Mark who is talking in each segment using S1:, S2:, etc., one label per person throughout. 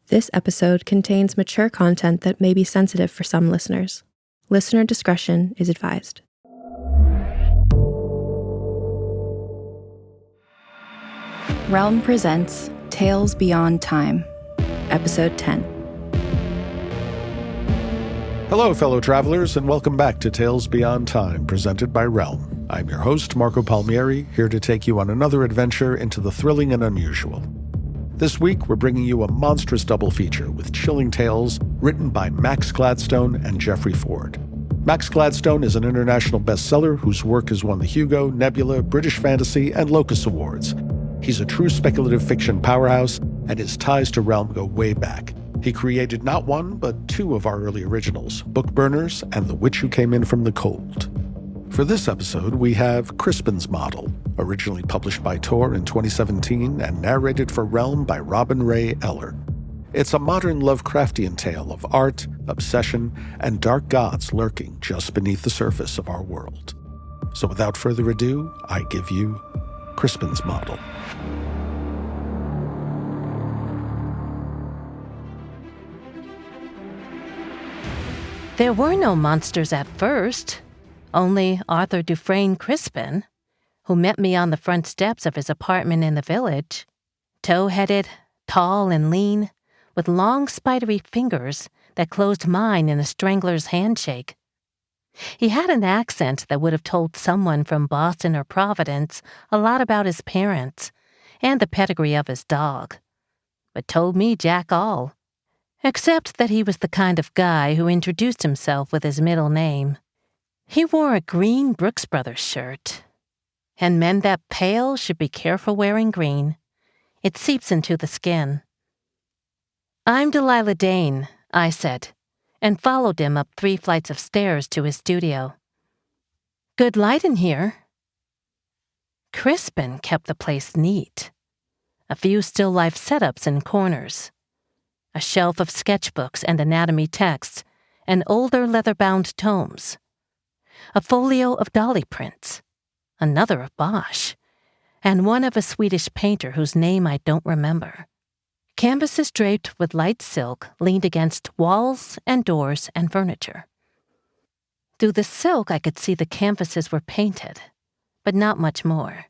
S1: This episode contains mature content that may be sensitive for some listeners. Listener discretion is advised. Realm presents Tales Beyond Time, Episode 10.
S2: Hello, fellow travelers, and welcome back to Tales Beyond Time, presented by Realm. I'm your host, Marco Palmieri, here to take you on another adventure into the thrilling and unusual. This week, we're bringing you a monstrous double feature with chilling tales written by Max Gladstone and Jeffrey Ford. Max Gladstone is an international bestseller whose work has won the Hugo, Nebula, British Fantasy, and Locus Awards. He's a true speculative fiction powerhouse, and his ties to Realm go way back. He created not one, but two of our early originals, Bookburners and The Witch Who Came In From the Cold. For this episode, we have Crispin's Model, originally published by Tor in 2017 and narrated for Realm by Robin Ray Eller. It's a modern Lovecraftian tale of art, obsession, and dark gods lurking just beneath the surface of our world. So without further ado, I give you Crispin's Model.
S3: There were no monsters at first, only Arthur Dufresne Crispin, who met me on the front steps of his apartment in the village, tow-headed, tall and lean, with long spidery fingers that closed mine in a strangler's handshake. He had an accent that would have told someone from Boston or Providence a lot about his parents and the pedigree of his dog, but told me jack all, except that he was the kind of guy who introduced himself with his middle name. He wore a green Brooks Brothers shirt, and men that pale should be careful wearing green. It seeps into the skin. "I'm Delilah Dane," I said, and followed him up 3 flights of stairs to his studio. "Good light in here." Crispin kept the place neat. A few still life setups in corners, a shelf of sketchbooks and anatomy texts, and older leather-bound tomes, a folio of dolly prints, another of Bosch, and one of a Swedish painter whose name I don't remember. Canvases draped with light silk leaned against walls and doors and furniture. Through the silk I could see the canvases were painted, but not much more.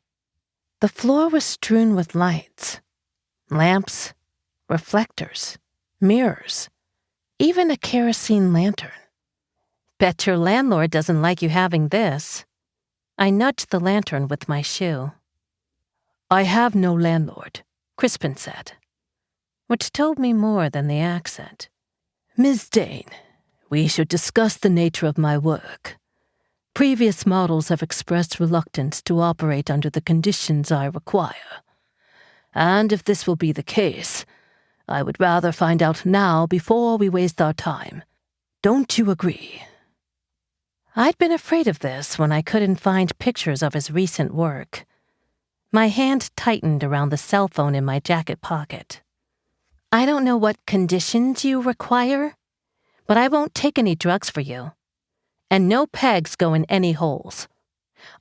S3: The floor was strewn with lights, lamps, reflectors, mirrors, even a kerosene lantern. "Bet your landlord doesn't like you having this." I nudged the lantern with my shoe. "I have no landlord," Crispin said, which told me more than the accent. "Ms. Dane, we should discuss the nature of my work. Previous models have expressed reluctance to operate under the conditions I require. And if this will be the case, I would rather find out now before we waste our time. Don't you agree?" I'd been afraid of this when I couldn't find pictures of his recent work. My hand tightened around the cell phone in my jacket pocket. "I don't know what conditions you require, but I won't take any drugs for you. And no pegs go in any holes.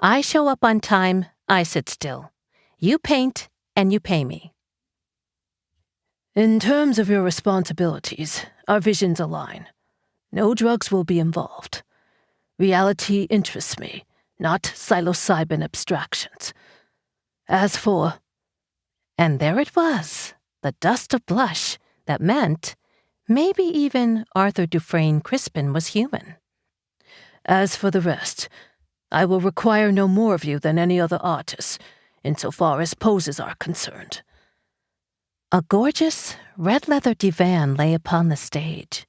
S3: I show up on time, I sit still. You paint, and you pay me." "In terms of your responsibilities, our visions align. No drugs will be involved. Reality interests me, not psilocybin abstractions. As for..." And there it was, the dust of blush that meant maybe even Arthur Dufresne Crispin was human. "As for the rest, I will require no more of you than any other artist, insofar as poses are concerned." A gorgeous red leather divan lay upon the stage,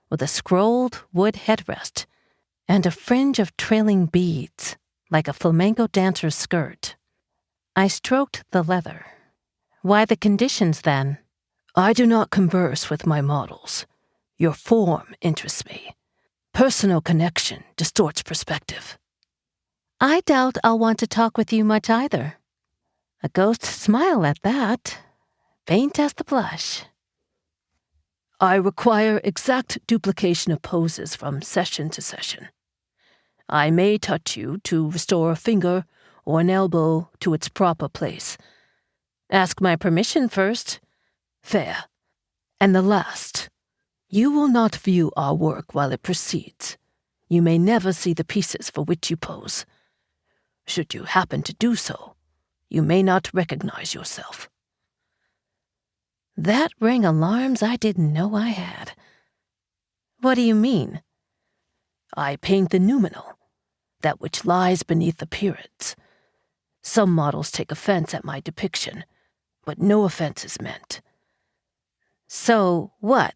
S3: with a scrolled wood headrest and a fringe of trailing beads, like a flamenco dancer's skirt. I stroked the leather. "Why the conditions, then?" "I do not converse with my models. Your form interests me. Personal connection distorts perspective." "I doubt I'll want to talk with you much either." A ghost smile at that, faint as the blush. "I require exact duplication of poses from session to session. I may touch you to restore a finger or an elbow to its proper place. Ask my permission first. Fair. And the last, you will not view our work while it proceeds. You may never see the pieces for which you pose. Should you happen to do so, you may not recognize yourself. That rang alarms I didn't know I had. What do you mean? I paint the noumenal, that which lies beneath appearance. Some models take offense at my depiction, but no offense is meant. So, what?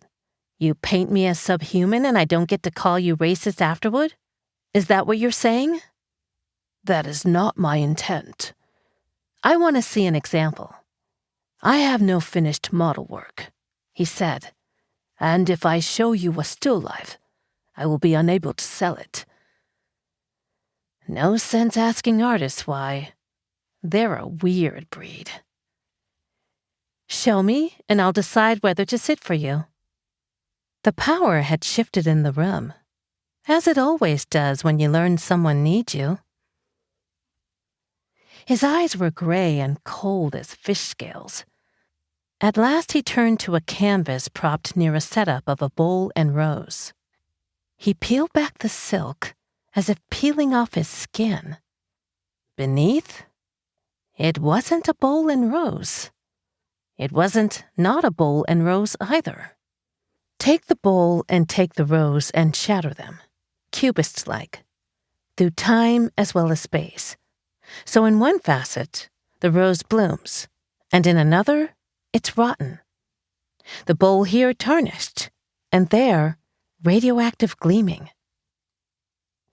S3: You paint me as subhuman and I don't get to call you racist afterward? Is that what you're saying? That is not my intent. I want to see an example. I have no finished model work, he said, and if I show you a still life, I will be unable to sell it. No sense asking artists why. They're a weird breed. Show me, and I'll decide whether to sit for you. The power had shifted in the room, as it always does when you learn someone needs you. His eyes were gray and cold as fish scales. At last he turned to a canvas propped near a setup of a bowl and rose. He peeled back the silk as if peeling off his skin. Beneath, it wasn't a bowl and rose. It wasn't not a bowl and rose either. Take the bowl and take the rose and shatter them, cubist-like, through time as well as space. So in one facet, the rose blooms, and in another, it's rotten. The bowl here tarnished, and there, radioactive gleaming.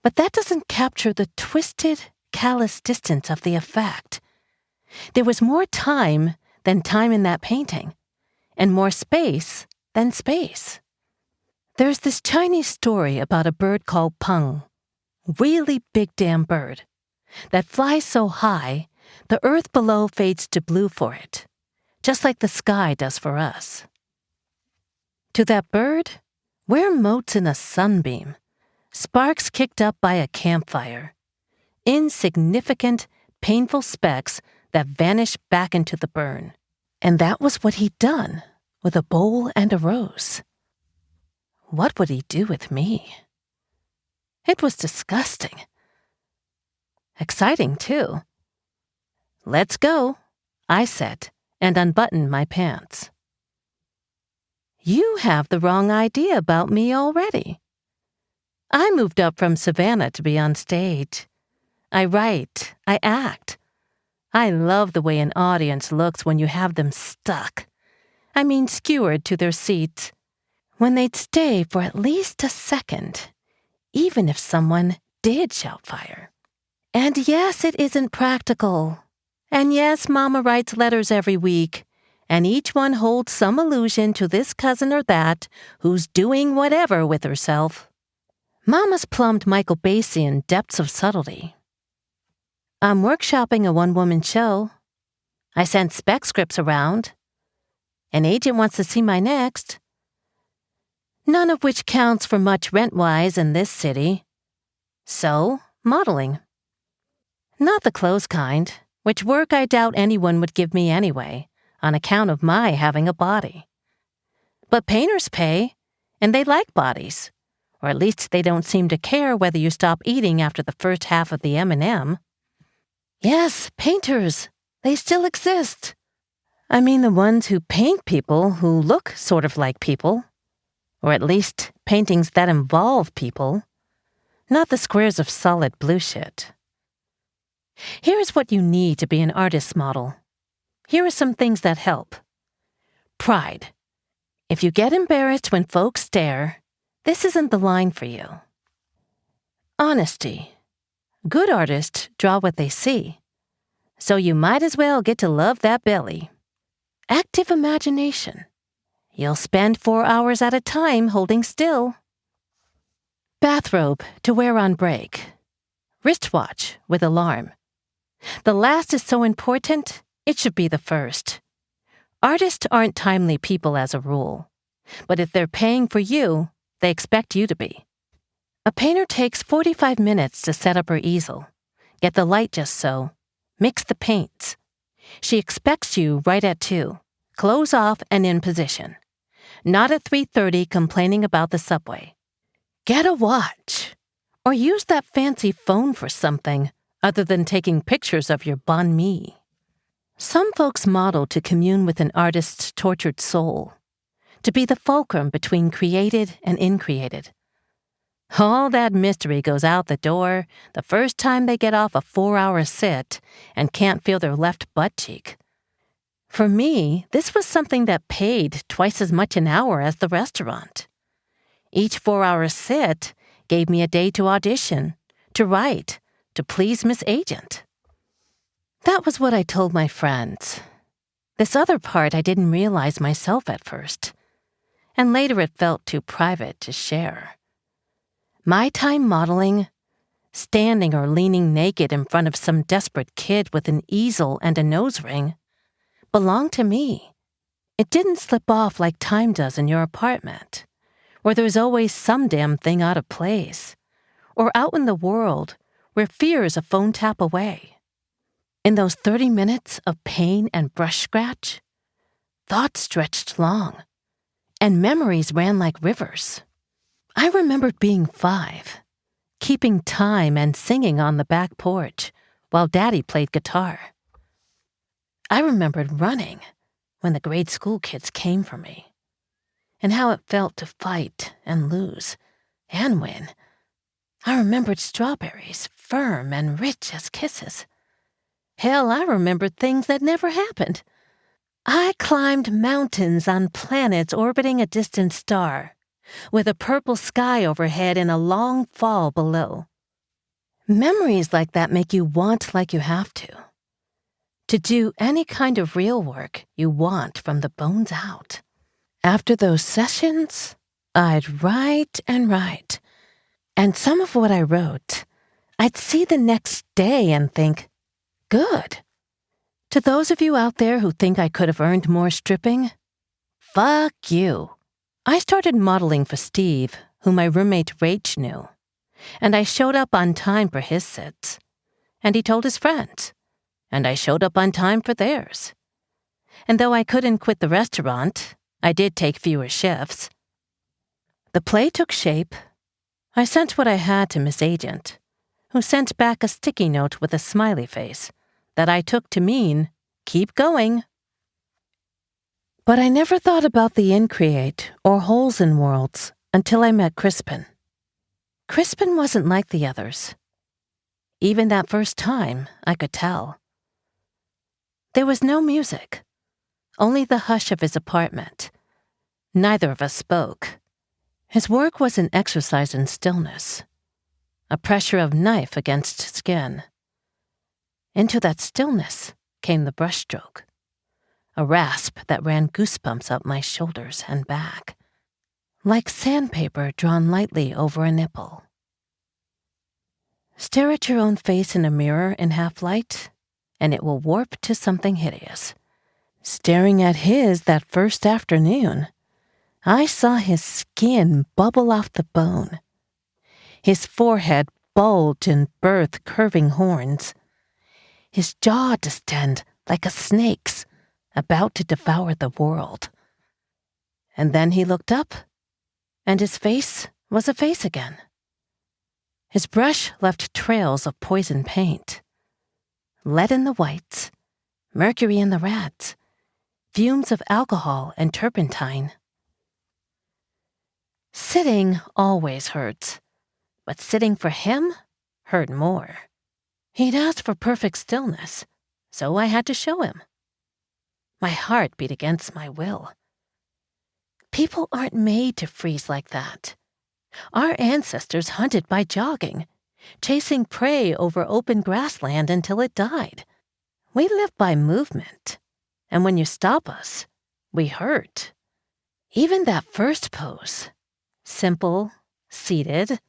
S3: But that doesn't capture the twisted, callous distance of the effect. There was more time than time in that painting, and more space than space. There's this Chinese story about a bird called Peng, really big damn bird, that flies so high, the earth below fades to blue for it, just like the sky does for us. To that bird, we're motes in a sunbeam, sparks kicked up by a campfire, insignificant, painful specks that vanish back into the burn. And that was what he'd done with a bowl and a rose. What would he do with me? It was disgusting. Exciting, too. Let's go, I said, and unbuttoned my pants. You have the wrong idea about me already. I moved up from Savannah to be on stage. I write, I act. I love the way an audience looks when you have them stuck. I mean skewered to their seats. When they'd stay for at least a second, even if someone did shout fire. And yes, it isn't practical. And yes, Mama writes letters every week, and each one holds some allusion to this cousin or that who's doing whatever with herself. Mama's plumbed Michael Basie depths of subtlety. I'm workshopping a one-woman show. I sent spec scripts around. An agent wants to see my next. None of which counts for much rent-wise in this city. So, modeling. Not the clothes kind, which work I doubt anyone would give me anyway, on account of my having a body. But painters pay, and they like bodies. Or at least they don't seem to care whether you stop eating after the first half of the M&M. Yes, painters. They still exist. I mean the ones who paint people who look sort of like people. Or at least paintings that involve people. Not the squares of solid blue shit. Here's what you need to be an artist's model. Here are some things that help. Pride. If you get embarrassed when folks stare, this isn't the line for you. Honesty. Good artists draw what they see. So you might as well get to love that belly. Active imagination. You'll spend 4 hours at a time holding still. Bathrobe to wear on break. Wristwatch with alarm. The last is so important, it should be the first. Artists aren't timely people as a rule. But if they're paying for you, they expect you to be. A painter takes 45 minutes to set up her easel, get the light just so, mix the paints. She expects you right at 2, clothes off and in position. Not at 3:30 complaining about the subway. Get a watch. Or use that fancy phone for something other than taking pictures of your banh mi. Some folks model to commune with an artist's tortured soul, to be the fulcrum between created and increated. All that mystery goes out the door the first time they get off a 4-hour sit and can't feel their left butt cheek. For me, this was something that paid twice as much an hour as the restaurant. Each 4-hour sit gave me a day to audition, to write, to please Miss Agent. That was what I told my friends. This other part I didn't realize myself at first, and later it felt too private to share. My time modeling, standing or leaning naked in front of some desperate kid with an easel and a nose ring, belonged to me. It didn't slip off like time does in your apartment, where there's always some damn thing out of place, or out in the world where fear is a phone tap away. In those 30 minutes of pain and brush scratch, thoughts stretched long, and memories ran like rivers. I remembered being 5, keeping time and singing on the back porch while Daddy played guitar. I remembered running when the grade school kids came for me, and how it felt to fight and lose and win. I remembered strawberries, firm and rich as kisses. Hell, I remembered things that never happened. I climbed mountains on planets orbiting a distant star, with a purple sky overhead and a long fall below. Memories like that make you want like you have to do any kind of real work you want from the bones out. After those sessions, I'd write and write, and some of what I wrote, I'd see the next day and think, good. To those of you out there who think I could have earned more stripping, fuck you. I started modeling for Steve, who my roommate Rach knew, and I showed up on time for his sits, and he told his friends, and I showed up on time for theirs. And though I couldn't quit the restaurant, I did take fewer shifts. The play took shape. I sent what I had to Miss Agent, who sent back a sticky note with a smiley face that I took to mean, keep going. But I never thought about the increate or holes in worlds until I met Crispin. Crispin wasn't like the others. Even that first time, I could tell. There was no music, only the hush of his apartment. Neither of us spoke. His work was an exercise in stillness, a pressure of knife against skin. Into that stillness came the brushstroke, a rasp that ran goosebumps up my shoulders and back, like sandpaper drawn lightly over a nipple. Stare at your own face in a mirror in half-light, and it will warp to something hideous. Staring at his that first afternoon, I saw his skin bubble off the bone, his forehead bulge and birth curving horns, his jaw distend like a snake's, about to devour the world. And then he looked up, and his face was a face again. His brush left trails of poison paint. Lead in the whites, mercury in the reds, fumes of alcohol and turpentine. Sitting always hurts, but sitting for him hurt more. He'd asked for perfect stillness, so I had to show him. My heart beat against my will. People aren't made to freeze like that. Our ancestors hunted by jogging, chasing prey over open grassland until it died. We live by movement, and when you stop us, we hurt. Even that first pose, simple, seated,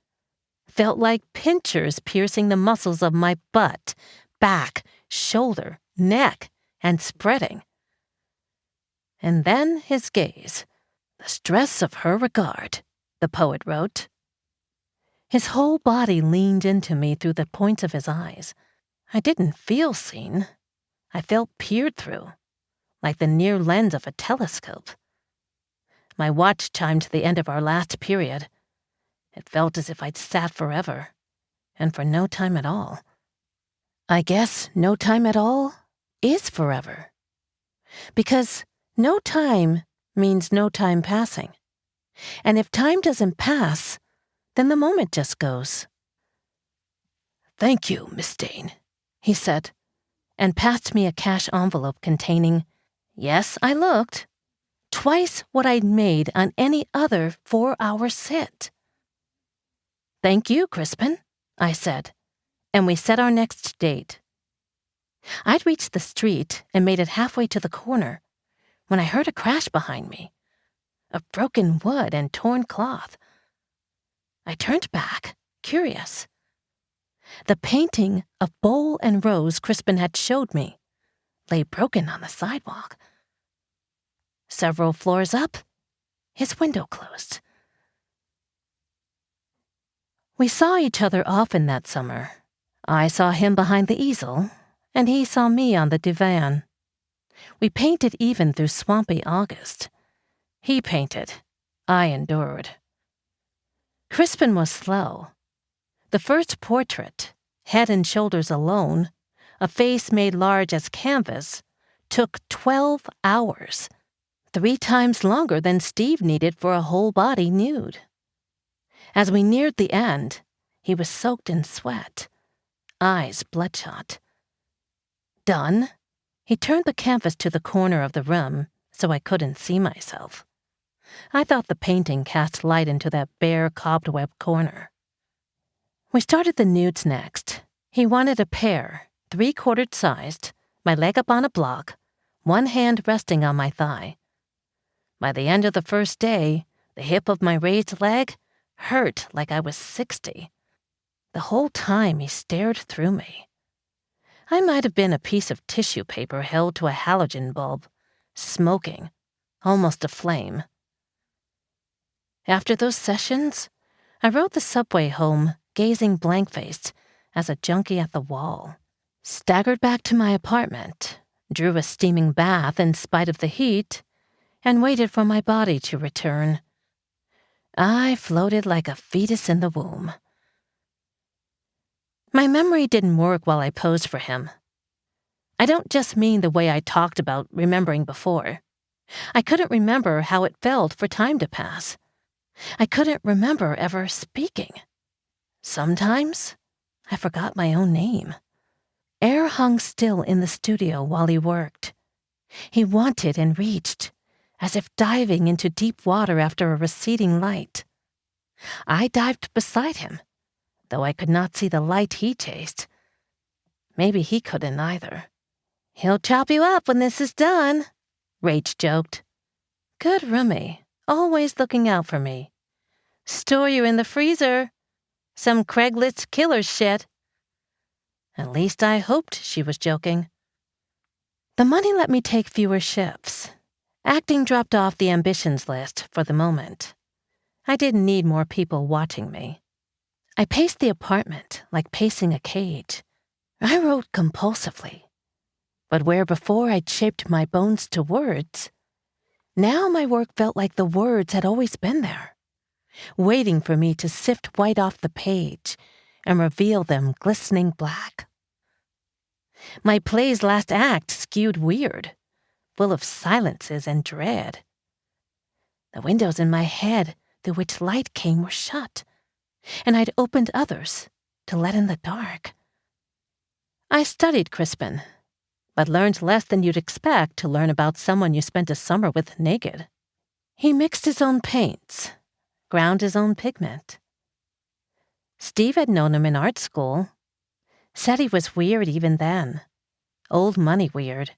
S3: felt like pincers piercing the muscles of my butt, back, shoulder, neck, and spreading. And then his gaze, the stress of her regard, the poet wrote. His whole body leaned into me through the points of his eyes. I didn't feel seen. I felt peered through, like the near lens of a telescope. My watch chimed to the end of our last period. It felt as if I'd sat forever, and for no time at all. I guess no time at all is forever. Because no time means no time passing. And if time doesn't pass, then the moment just goes. "Thank you, Miss Dane," he said, and passed me a cash envelope containing, yes, I looked, twice what I'd made on any other 4-hour sit. "Thank you, Crispin," I said, and we set our next date. I'd reached the street and made it halfway to the corner when I heard a crash behind me, of broken wood and torn cloth. I turned back, curious. The painting of bowl and rose Crispin had showed me lay broken on the sidewalk. Several floors up, his window closed. We saw each other often that summer. I saw him behind the easel, and he saw me on the divan. We painted even through swampy August. He painted, I endured. Crispin was slow. The first portrait, head and shoulders alone, a face made large as canvas, took 12 hours, 3 times longer than Steve needed for a whole body nude. As we neared the end, he was soaked in sweat, eyes bloodshot. Done, he turned the canvas to the corner of the room so I couldn't see myself. I thought the painting cast light into that bare cobweb corner. We started the nudes next. He wanted a pair, 3/4 sized, my leg up on a block, one hand resting on my thigh. By the end of the first day, the hip of my raised leg hurt like I was 60. The whole time he stared through me. I might have been a piece of tissue paper held to a halogen bulb, smoking, almost aflame. After those sessions, I rode the subway home, gazing blank-faced as a junkie at the wall, staggered back to my apartment, drew a steaming bath in spite of the heat, and waited for my body to return. I floated like a fetus in the womb. My memory didn't work while I posed for him. I don't just mean the way I talked about remembering before. I couldn't remember how it felt for time to pass. I couldn't remember ever speaking. Sometimes I forgot my own name. Air hung still in the studio while he worked. He wanted and reached, as if diving into deep water after a receding light. I dived beside him, though I could not see the light he chased. Maybe he couldn't either. "He'll chop you up when this is done," Rach joked. Good roomie, always looking out for me. "Store you in the freezer. Some Craigslist killer shit." At least I hoped she was joking. The money let me take fewer shifts. Acting dropped off the ambitions list for the moment. I didn't need more people watching me. I paced the apartment like pacing a cage. I wrote compulsively. But where before I'd shaped my bones to words, now my work felt like the words had always been there, waiting for me to sift white off the page and reveal them glistening black. My play's last act skewed weird, full of silences and dread. The windows in my head through which light came were shut, and I'd opened others to let in the dark. I studied Crispin, but learned less than you'd expect to learn about someone you spent a summer with naked. He mixed his own paints, ground his own pigment. Steve had known him in art school, said he was weird even then, old money weird,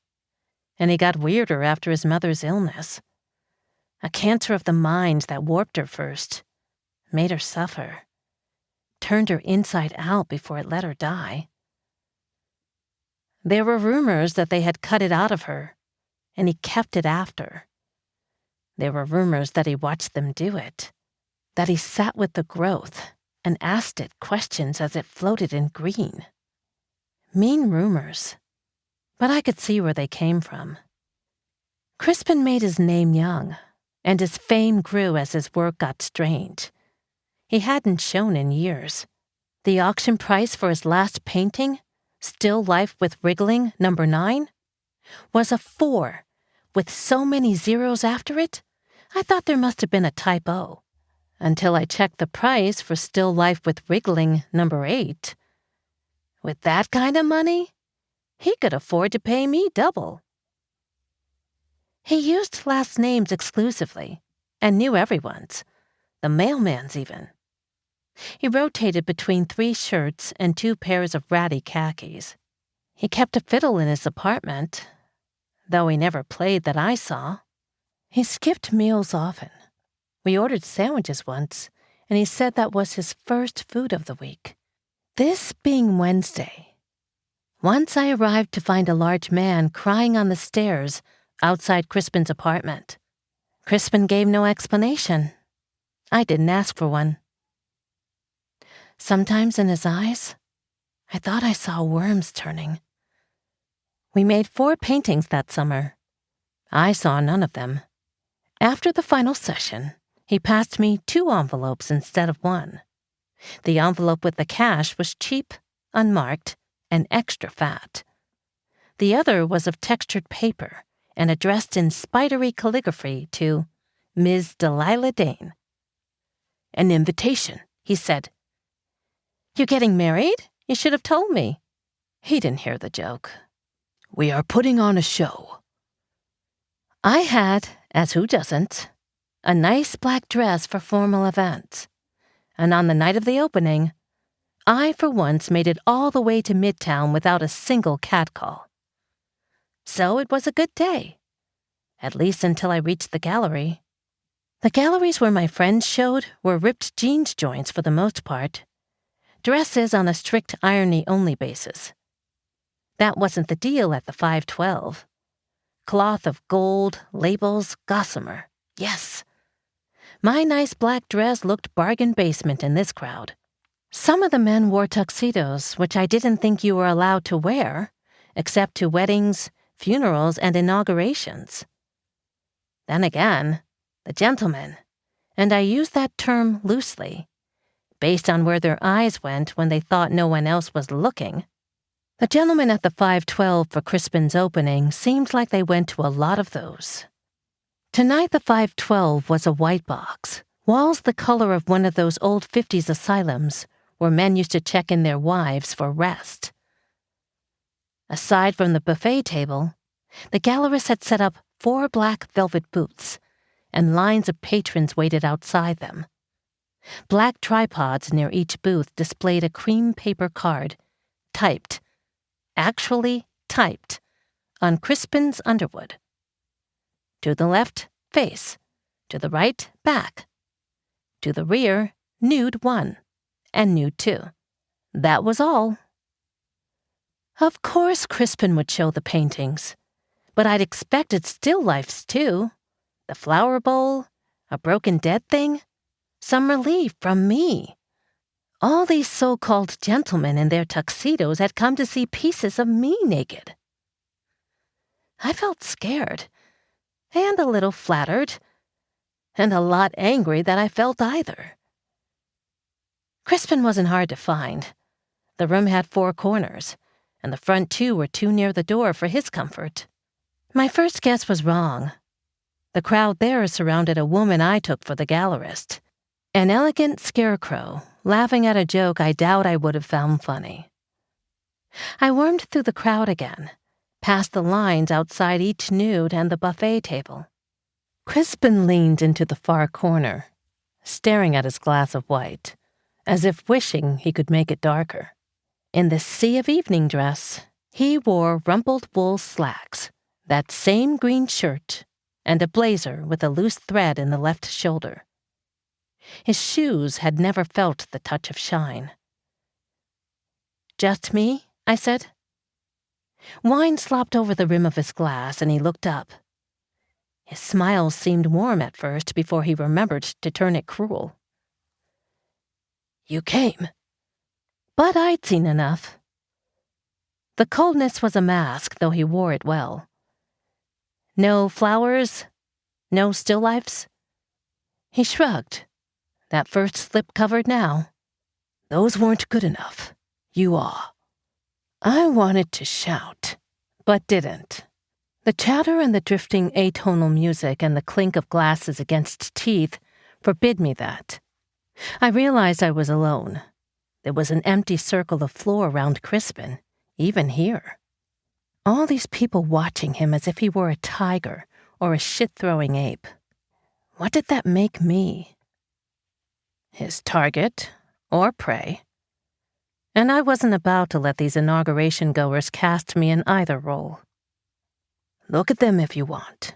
S3: and he got weirder after his mother's illness. A cancer of the mind that warped her first, made her suffer, turned her inside out before it let her die. There were rumors that they had cut it out of her, and he kept it after. There were rumors that he watched them do it, that he sat with the growth and asked it questions as it floated in green. Mean rumors, but I could see where they came from. Crispin made his name young, and his fame grew as his work got strange. He hadn't shown in years. The auction price for his last painting, Still Life with Wriggling, number 9, was a 4, with so many zeros after it, I thought there must have been a typo. Until I checked the price for Still Life with Wriggling, number 8. With that kind of money, he could afford to pay me double. He used last names exclusively, and knew everyone's, the mailman's even. He rotated between 3 shirts and 2 pairs of ratty khakis. He kept a fiddle in his apartment, though he never played that I saw. He skipped meals often. We ordered sandwiches once, and he said that was his first food of the week. This being Wednesday. Once I arrived to find a large man crying on the stairs outside Crispin's apartment. Crispin gave no explanation. I didn't ask for one. Sometimes in his eyes, I thought I saw worms turning. We made 4 paintings that summer. I saw none of them. After the final session, he passed me 2 envelopes instead of 1. The envelope with the cash was cheap, unmarked, and extra fat. The other was of textured paper and addressed in spidery calligraphy to Ms. Delilah Dane. An invitation, he said. You getting married? You should have told me. He didn't hear the joke. We are putting on a show. I had, as who doesn't, a nice black dress for formal events. And on the night of the opening, I for once made it all the way to Midtown without a single catcall. So it was a good day, at least until I reached the gallery. The galleries where my friends showed were ripped jeans joints for the most part, dresses on a strict irony-only basis. That wasn't the deal at the 512. Cloth of gold, labels, gossamer. Yes. My nice black dress looked bargain basement in this crowd. Some of the men wore tuxedos, which I didn't think you were allowed to wear, except to weddings, funerals, and inaugurations. Then again, the gentlemen, and I use that term loosely, based on where their eyes went when they thought no one else was looking. The gentlemen at the 512 for Crispin's opening seemed like they went to a lot of those. Tonight the 512 was a white box, walls the color of one of those old 50s asylums where men used to check in their wives for rest. Aside from the buffet table, the gallerist had set up 4 black velvet booths, and lines of patrons waited outside them. Black tripods near each booth displayed a cream paper card, typed, actually typed, on Crispin's underwood. To the left, face. To the right, back. To the rear, nude 1, and nude 2. That was all. Of course Crispin would show the paintings, but I'd expected still lifes too. The flower bowl, a broken dead thing, some relief from me. All these so-called gentlemen in their tuxedos had come to see pieces of me naked. I felt scared, and a little flattered, and a lot angry that I felt either. Crispin wasn't hard to find. The room had 4 corners, and the front 2 were too near the door for his comfort. My first guess was wrong. The crowd there surrounded a woman I took for the gallerist, an elegant scarecrow, laughing at a joke I doubt I would have found funny. I wormed through the crowd again, past the lines outside each nude and the buffet table. Crispin leaned into the far corner, staring at his glass of white, as if wishing he could make it darker. In this sea of evening dress, he wore rumpled wool slacks, that same green shirt, and a blazer with a loose thread in the left shoulder. His shoes had never felt the touch of shine. Just me? I said. Wine slopped over the rim of his glass, and he looked up. His smile seemed warm at first before he remembered to turn it cruel. You came. But I'd seen enough. The coldness was a mask, though he wore it well. No flowers? No still lifes? He shrugged. That first slip covered now. Those weren't good enough. You are. I wanted to shout, but didn't. The chatter and the drifting atonal music and the clink of glasses against teeth forbid me that. I realized I was alone. There was an empty circle of floor around Crispin, even here. All these people watching him as if he were a tiger or a shit-throwing ape. What did that make me? His target or prey? And I wasn't about to let these inauguration goers cast me in either role. Look at them if you want,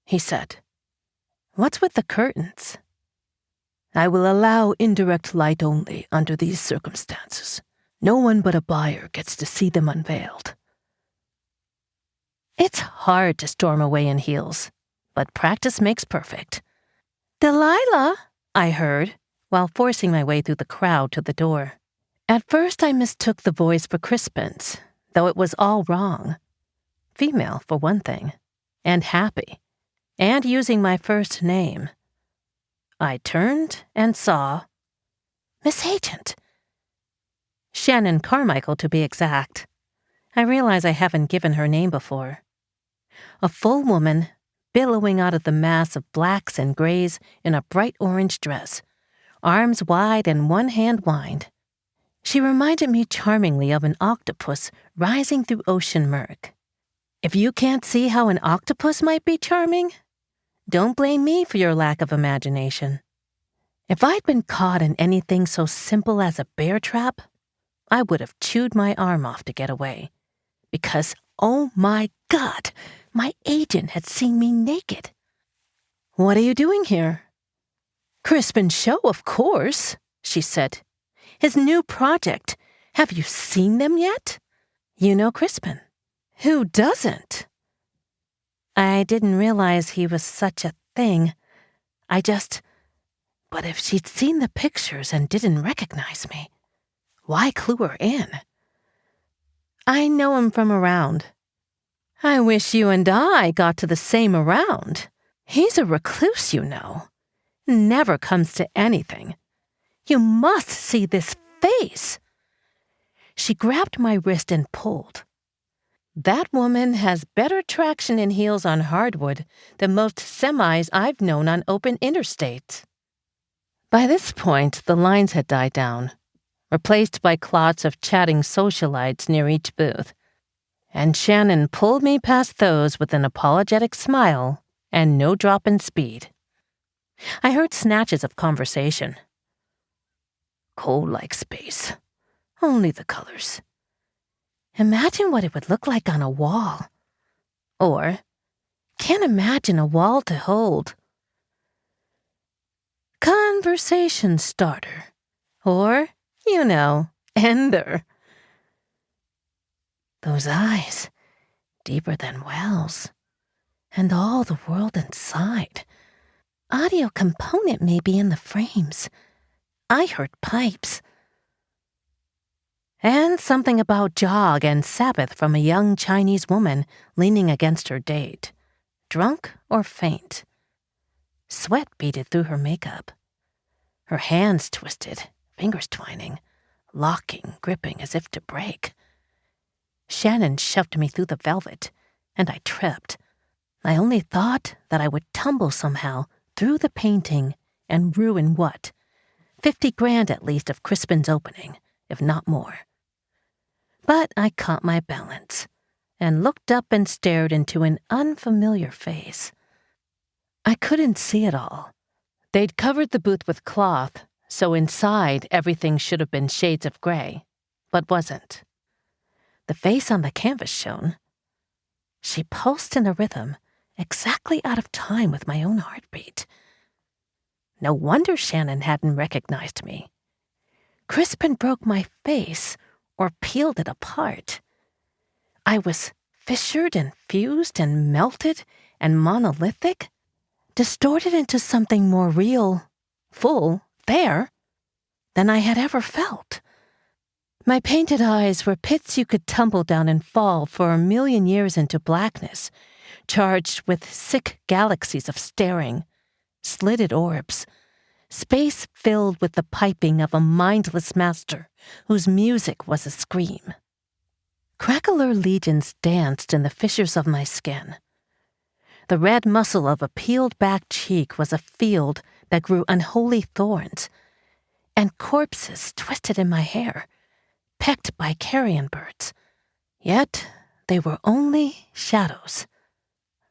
S3: he said. What's with the curtains? I will allow indirect light only under these circumstances. No one but a buyer gets to see them unveiled. It's hard to storm away in heels, but practice makes perfect. Delilah, I heard, while forcing my way through the crowd to the door. At first I mistook the voice for Crispin's, though it was all wrong. Female, for one thing, and happy, and using my first name. I turned and saw Miss Agent. Shannon Carmichael, to be exact. I realize I haven't given her name before. A full woman, billowing out of the mass of blacks and grays in a bright orange dress, arms wide and one hand wide. She reminded me charmingly of an octopus rising through ocean murk. If you can't see how an octopus might be charming, don't blame me for your lack of imagination. If I'd been caught in anything so simple as a bear trap, I would have chewed my arm off to get away. Because, oh my God, my agent had seen me naked. What are you doing here? Crispin's show, of course, she said. His new project. Have you seen them yet? You know Crispin. Who doesn't? I didn't realize he was such a thing. But if she'd seen the pictures and didn't recognize me, why clue her in? I know him from around. I wish you and I got to the same around. He's a recluse, you know. Never comes to anything. You must see this face. She grabbed my wrist and pulled. That woman has better traction in heels on hardwood than most semis I've known on open interstates. By this point, the lines had died down, replaced by clots of chatting socialites near each booth, and Shannon pulled me past those with an apologetic smile and no drop in speed. I heard snatches of conversation. Cold like space. Only the colors. Imagine what it would look like on a wall. Or, can't imagine a wall to hold. Conversation starter. Or, ender. Those eyes, deeper than wells. And all the world inside. Audio component may be in the frames. I heard pipes. And something about jog and Sabbath from a young Chinese woman leaning against her date, drunk or faint. Sweat beaded through her makeup. Her hands twisted, fingers twining, locking, gripping as if to break. Shannon shoved me through the velvet, and I tripped. I only thought that I would tumble somehow through the painting and ruin what? 50 grand at least of Crispin's opening, if not more. But I caught my balance and looked up and stared into an unfamiliar face. I couldn't see it all. They'd covered the booth with cloth, so inside everything should have been shades of gray, but wasn't. The face on the canvas shone. She pulsed in a rhythm, exactly out of time with my own heartbeat. No wonder Shannon hadn't recognized me. Crispin broke my face or peeled it apart. I was fissured and fused and melted and monolithic, distorted into something more real, full, there, than I had ever felt. My painted eyes were pits you could tumble down and fall for 1,000,000 years into blackness, charged with sick galaxies of staring, slitted orbs, space filled with the piping of a mindless master whose music was a scream. Crackler legions danced in the fissures of my skin. The red muscle of a peeled-back cheek was a field that grew unholy thorns, and corpses twisted in my hair, pecked by carrion birds. Yet they were only shadows,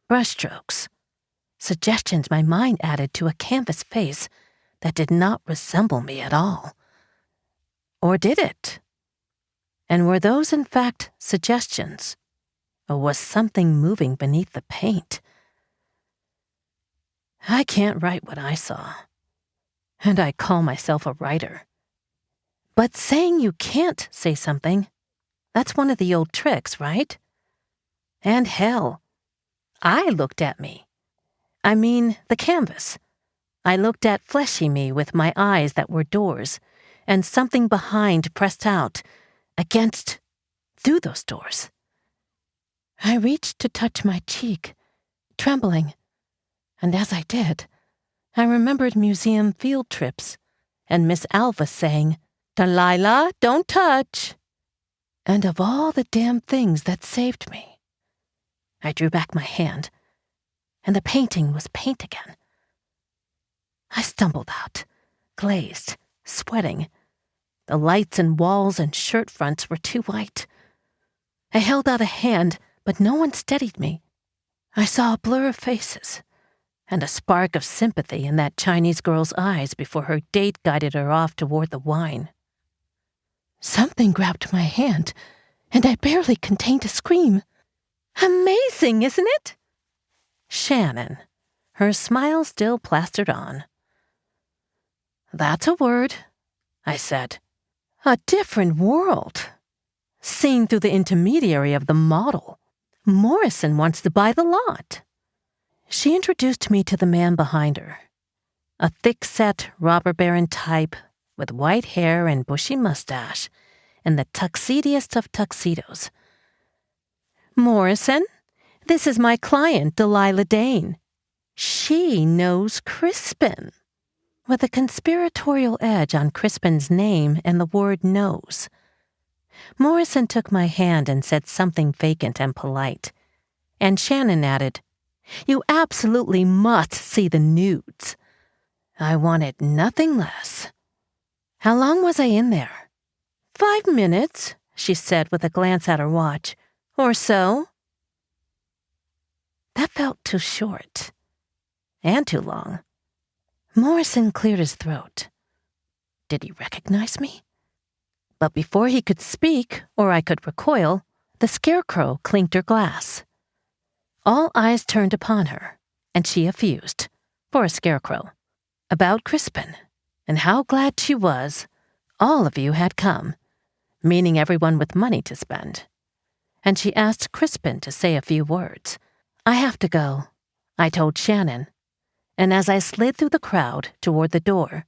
S3: brushstrokes, suggestions my mind added to a canvas face that did not resemble me at all. Or did it? And were those in fact suggestions? Or was something moving beneath the paint? I can't write what I saw, and I call myself a writer. But saying you can't say something, that's one of the old tricks, right? And hell, I looked at me. I mean, the canvas. I looked at fleshy me with my eyes that were doors, and something behind pressed out, through those doors. I reached to touch my cheek, trembling, and as I did, I remembered museum field trips and Miss Alva saying, "Delilah, don't touch." And of all the damn things that saved me, I drew back my hand, and the painting was paint again. I stumbled out, glazed, sweating. The lights and walls and shirt fronts were too white. I held out a hand, but no one steadied me. I saw a blur of faces, and a spark of sympathy in that Chinese girl's eyes before her date guided her off toward the wine. Something grabbed my hand, and I barely contained a scream. Amazing, isn't it? Shannon, her smile still plastered on. That's a word, I said. A different world. Seen through the intermediary of the model. Morrison wants to buy the lot. She introduced me to the man behind her, a thick-set robber baron type with white hair and bushy mustache and the tuxediest of tuxedos. Morrison, this is my client, Delilah Dane. She knows Crispin, with a conspiratorial edge on Crispin's name and the word knows. Morrison took my hand and said something vacant and polite, and Shannon added, "You absolutely must see the nudes." I wanted nothing less. How long was I in there? 5 minutes, she said with a glance at her watch. Or so. That felt too short. And too long. Morrison cleared his throat. Did he recognize me? But before he could speak, or I could recoil, the scarecrow clinked her glass. All eyes turned upon her, and she effused, for a scarecrow, about Crispin, and how glad she was all of you had come, meaning everyone with money to spend. And she asked Crispin to say a few words. I have to go, I told Shannon, and as I slid through the crowd toward the door,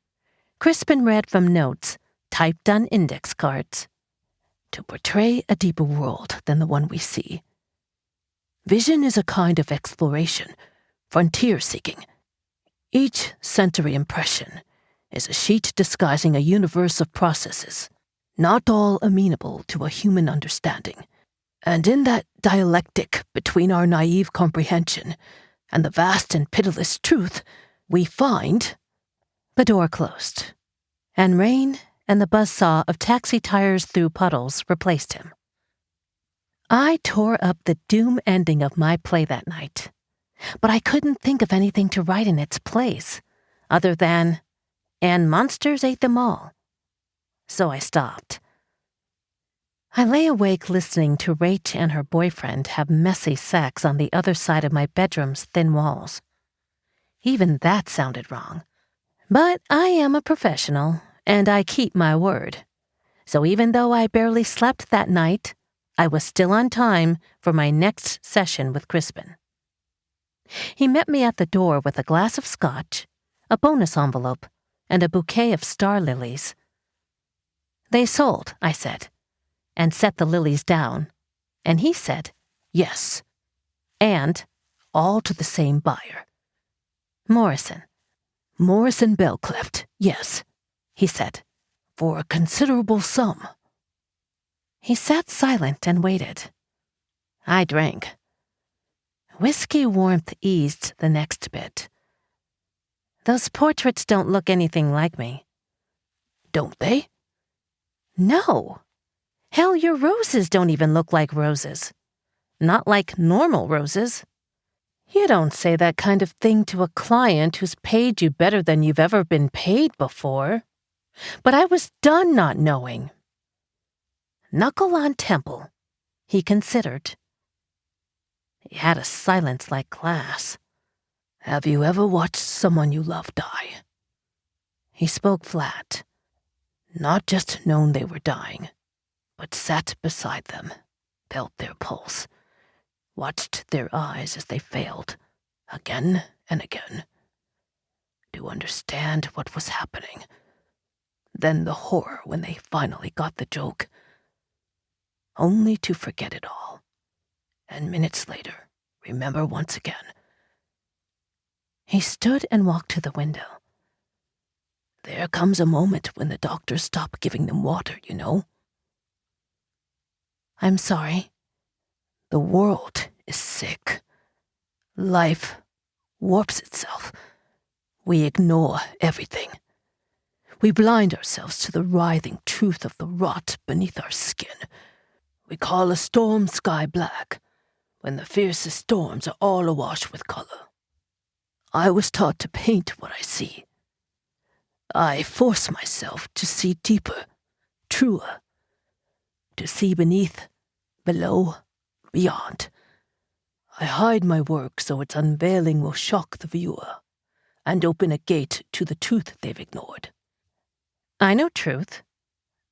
S3: Crispin read from notes typed on index cards. To portray a deeper world than the one we see. Vision is a kind of exploration, frontier-seeking. Each sensory impression is a sheet disguising a universe of processes, not all amenable to a human understanding. And in that dialectic between our naive comprehension and the vast and pitiless truth, we find... The door closed, and rain and the buzzsaw of taxi tires through puddles replaced him. I tore up the doom ending of my play that night, but I couldn't think of anything to write in its place, other than, and monsters ate them all. So I stopped. I lay awake listening to Rach and her boyfriend have messy sex on the other side of my bedroom's thin walls. Even that sounded wrong. But I am a professional, and I keep my word. So even though I barely slept that night, I was still on time for my next session with Crispin. He met me at the door with a glass of scotch, a bonus envelope, and a bouquet of star lilies. They sold, I said, and set the lilies down, and he said, yes, and all to the same buyer. Morrison, Morrison Bellcleft, yes, he said, for a considerable sum. He sat silent and waited. I drank. Whiskey warmth eased the next bit. Those portraits don't look anything like me. Don't they? No. Hell, your roses don't even look like roses. Not like normal roses. You don't say that kind of thing to a client who's paid you better than you've ever been paid before. But I was done not knowing. Knuckle on temple, he considered. He had a silence like glass. Have you ever watched someone you love die? He spoke flat. Not just known they were dying, but sat beside them, felt their pulse, watched their eyes as they failed, again and again, to understand what was happening. Then the horror when they finally got the joke, only to forget it all, and minutes later, remember once again. He stood and walked to the window. There comes a moment when the doctors stop giving them water, you know. I'm sorry. The world is sick. Life warps itself. We ignore everything. We blind ourselves to the writhing truth of the rot beneath our skin. We call a storm sky black, when the fiercest storms are all awash with color. I was taught to paint what I see. I force myself to see deeper, truer, to see beneath, below, beyond. I hide my work so its unveiling will shock the viewer and open a gate to the truth they've ignored. I know truth,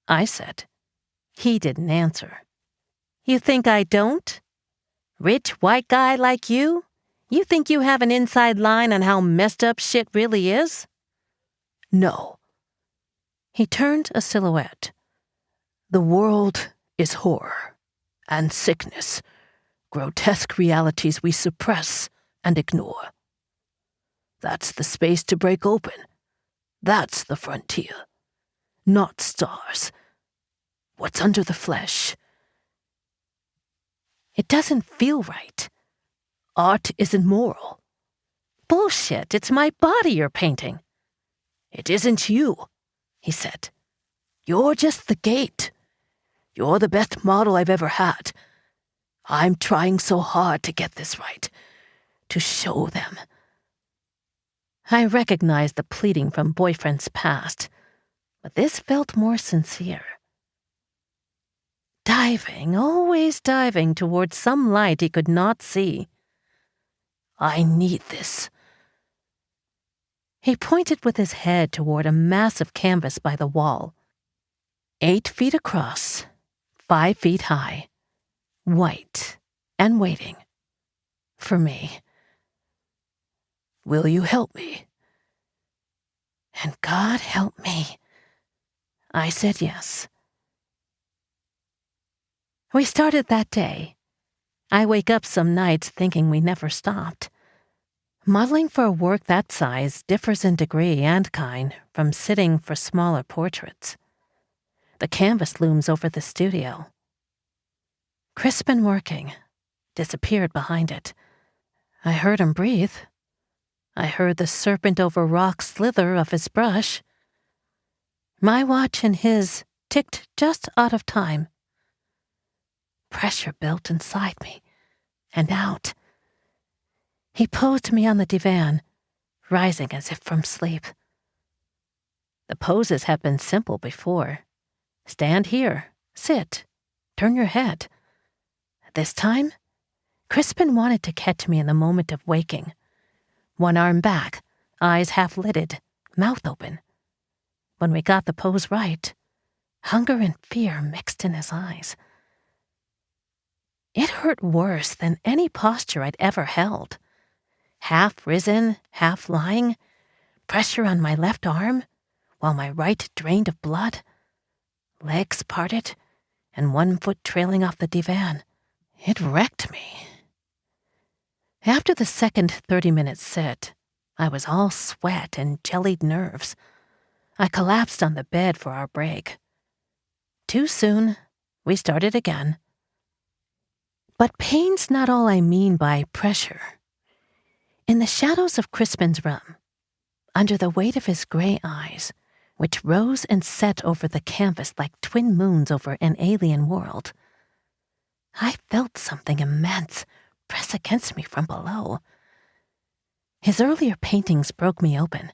S3: I said. He didn't answer. You think I don't? Rich white guy like you? You think you have an inside line on how messed up shit really is? No. He turned a silhouette. The world is horror and sickness, grotesque realities we suppress and ignore. That's the space to break open. That's the frontier. Not stars. What's under the flesh? It doesn't feel right. Art isn't moral. Bullshit, it's my body you're painting. It isn't you, he said. You're just the gate. You're the best model I've ever had. I'm trying so hard to get this right, to show them. I recognized the pleading from boyfriend's past, but this felt more sincere. Diving, always diving towards some light he could not see. I need this. He pointed with his head toward a massive canvas by the wall. 8 feet across, 5 feet high, white and waiting. For me. Will you help me? And God help me. I said yes. We started that day. I wake up some nights thinking we never stopped. Modeling for work that size differs in degree and kind from sitting for smaller portraits. The canvas looms over the studio. Crispin working, disappeared behind it. I heard him breathe. I heard the serpent over rock slither of his brush. My watch and his ticked just out of time. Pressure built inside me and out. He posed me on the divan, rising as if from sleep. The poses have been simple before. Stand here, sit, turn your head. This time, Crispin wanted to catch me in the moment of waking. One arm back, eyes half-lidded, mouth open. When we got the pose right, hunger and fear mixed in his eyes. It hurt worse than any posture I'd ever held. Half risen, half lying, pressure on my left arm, while my right drained of blood. Legs parted, and one foot trailing off the divan. It wrecked me. After the second 30-minute sit, I was all sweat and jellied nerves. I collapsed on the bed for our break. Too soon, we started again. But pain's not all I mean by pressure. In the shadows of Crispin's room, under the weight of his gray eyes, which rose and set over the canvas like twin moons over an alien world, I felt something immense press against me from below. His earlier paintings broke me open,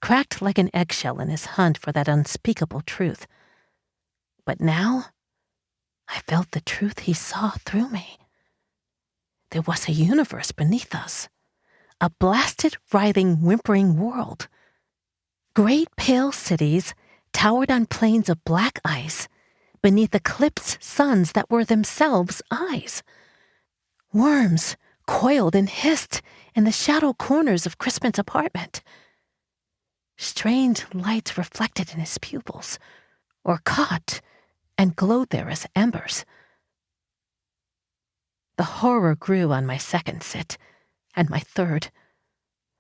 S3: cracked like an eggshell in his hunt for that unspeakable truth. But now, I felt the truth he saw through me. There was a universe beneath us, a blasted, writhing, whimpering world. Great pale cities towered on plains of black ice beneath eclipsed suns that were themselves eyes. Worms coiled and hissed in the shadow corners of Crispin's apartment. Strange lights reflected in his pupils, or caught and glowed there as embers. The horror grew on my second sit, and my third.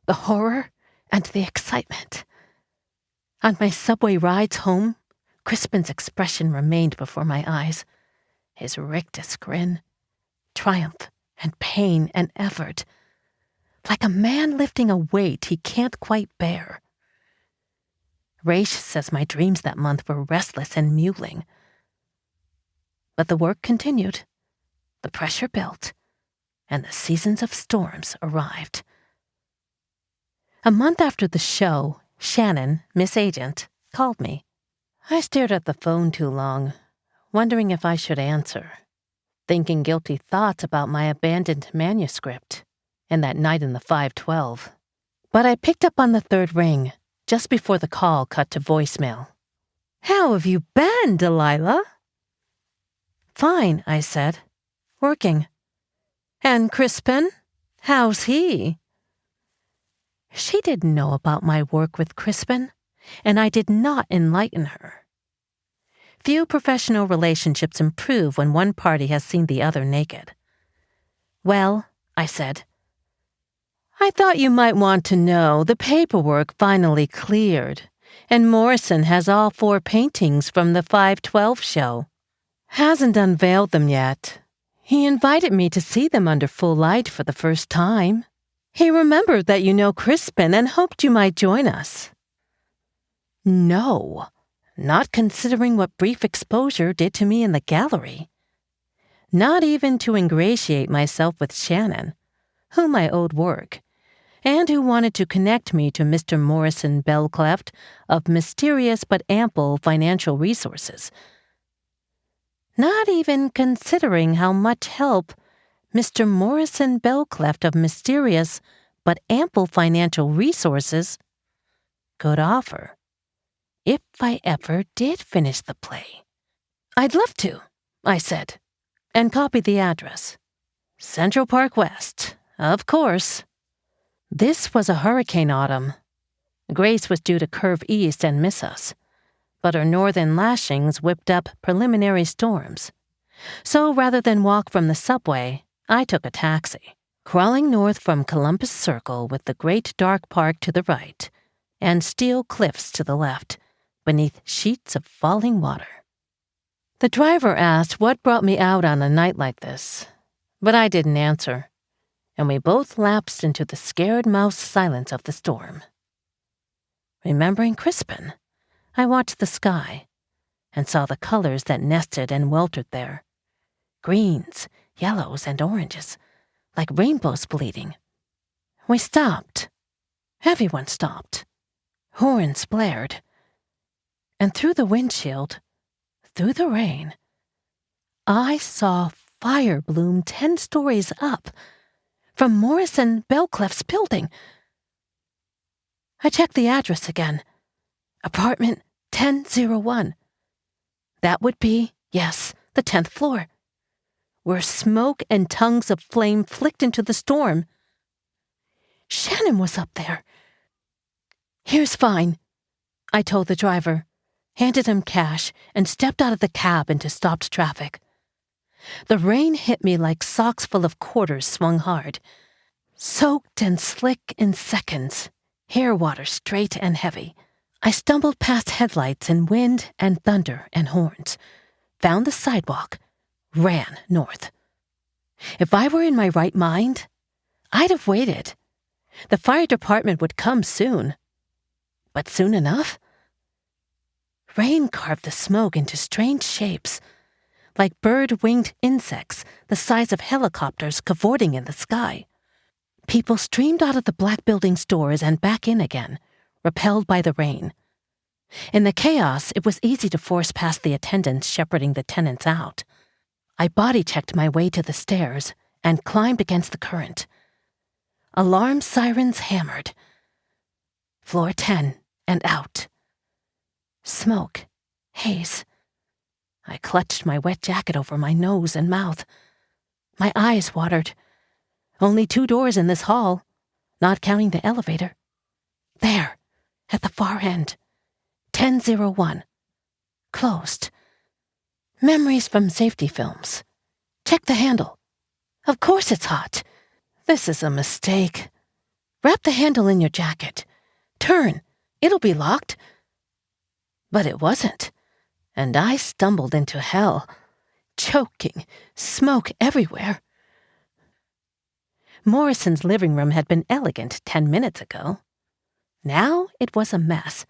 S3: The horror and the excitement. On my subway rides home, Crispin's expression remained before my eyes, his rictus grin, triumph and pain and effort, like a man lifting a weight he can't quite bear. Raish says my dreams that month were restless and mewling. But the work continued, the pressure built, and the seasons of storms arrived. A month after the show, Shannon, Miss Agent, called me. I stared at the phone too long, wondering if I should answer, thinking guilty thoughts about my abandoned manuscript and that night in the 512. But I picked up on the third ring, just before the call cut to voicemail. "How have you been, Delilah?" "Fine," I said. "Working." "And Crispin? How's he?" She didn't know about my work with Crispin, and I did not enlighten her. Few professional relationships improve when one party has seen the other naked. "Well," I said, "I thought you might want to know the paperwork finally cleared, and Morrison has all 4 paintings from the 512 show. Hasn't unveiled them yet. He invited me to see them under full light for the first time. He remembered that you know Crispin and hoped you might join us." No, not considering what brief exposure did to me in the gallery. Not even to ingratiate myself with Shannon, whom I owed work, and who wanted to connect me to Mr. Morrison Belcleft of mysterious but ample financial resources. Not even considering how much help Mr. Morrison Belcleft of mysterious but ample financial resources could offer, if I ever did finish the play. "I'd love to," I said, and copied the address. Central Park West, of course. This was a hurricane autumn. Grace was due to curve east and miss us, but her northern lashings whipped up preliminary storms. So rather than walk from the subway, I took a taxi, crawling north from Columbus Circle with the great dark park to the right and steel cliffs to the left, beneath sheets of falling water. The driver asked what brought me out on a night like this, but I didn't answer, and we both lapsed into the scared mouse silence of the storm. Remembering Crispin, I watched the sky and saw the colors that nested and weltered there. Greens, yellows, and oranges, like rainbows bleeding. We stopped. Everyone stopped. Horns blared. And through the windshield, through the rain, I saw fire bloom 10 stories up from Morrison Belcleft's building. I checked the address again. Apartment 1001. That would be, yes, the 10th floor, where smoke and tongues of flame flicked into the storm. Shannon was up there. "Here's fine," I told the driver, handed him cash, and stepped out of the cab into stopped traffic. The rain hit me like socks full of quarters swung hard. Soaked and slick in seconds, hair water straight and heavy, I stumbled past headlights and wind and thunder and horns, found the sidewalk, ran north. If I were in my right mind, I'd have waited. The fire department would come soon. But soon enough? Rain carved the smoke into strange shapes, like bird-winged insects the size of helicopters cavorting in the sky. People streamed out of the black building's doors and back in again, repelled by the rain. In the chaos, it was easy to force past the attendants shepherding the tenants out. I body-checked my way to the stairs and climbed against the current. Alarm sirens hammered. Floor 10 and out. Smoke, haze. I clutched my wet jacket over my nose and mouth. My eyes watered. Only 2 doors in this hall, not counting the elevator. There, at the far end. 1001. Closed. Memories from safety films. Check the handle. Of course it's hot. This is a mistake. Wrap the handle in your jacket. Turn. It'll be locked. But it wasn't. And I stumbled into hell. Choking. Smoke everywhere. Morrison's living room had been elegant 10 minutes ago. Now it was a mess.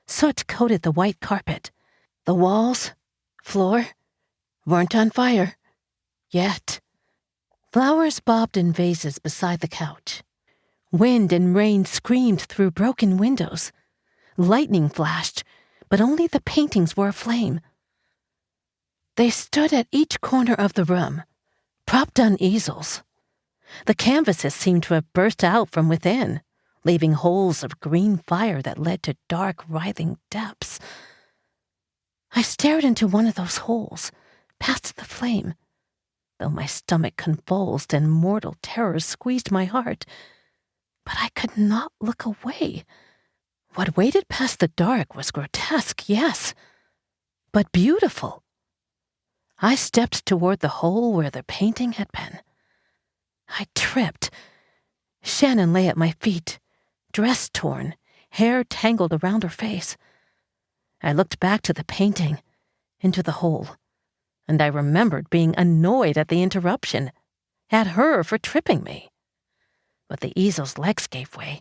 S3: Soot coated the white carpet. The walls, floor, weren't on fire. Yet. Flowers bobbed in vases beside the couch. Wind and rain screamed through broken windows. Lightning flashed, but only the paintings were aflame. They stood at each corner of the room, propped on easels. The canvases seemed to have burst out from within, leaving holes of green fire that led to dark, writhing depths. I stared into one of those holes, past the flame, though my stomach convulsed and mortal terror squeezed my heart. But I could not look away. What waited past the dark was grotesque, yes, but beautiful. I stepped toward the hole where the painting had been. I tripped. Shannon lay at my feet, dress torn, hair tangled around her face. I looked back to the painting, into the hole, and I remembered being annoyed at the interruption, at her for tripping me. But the easel's legs gave way,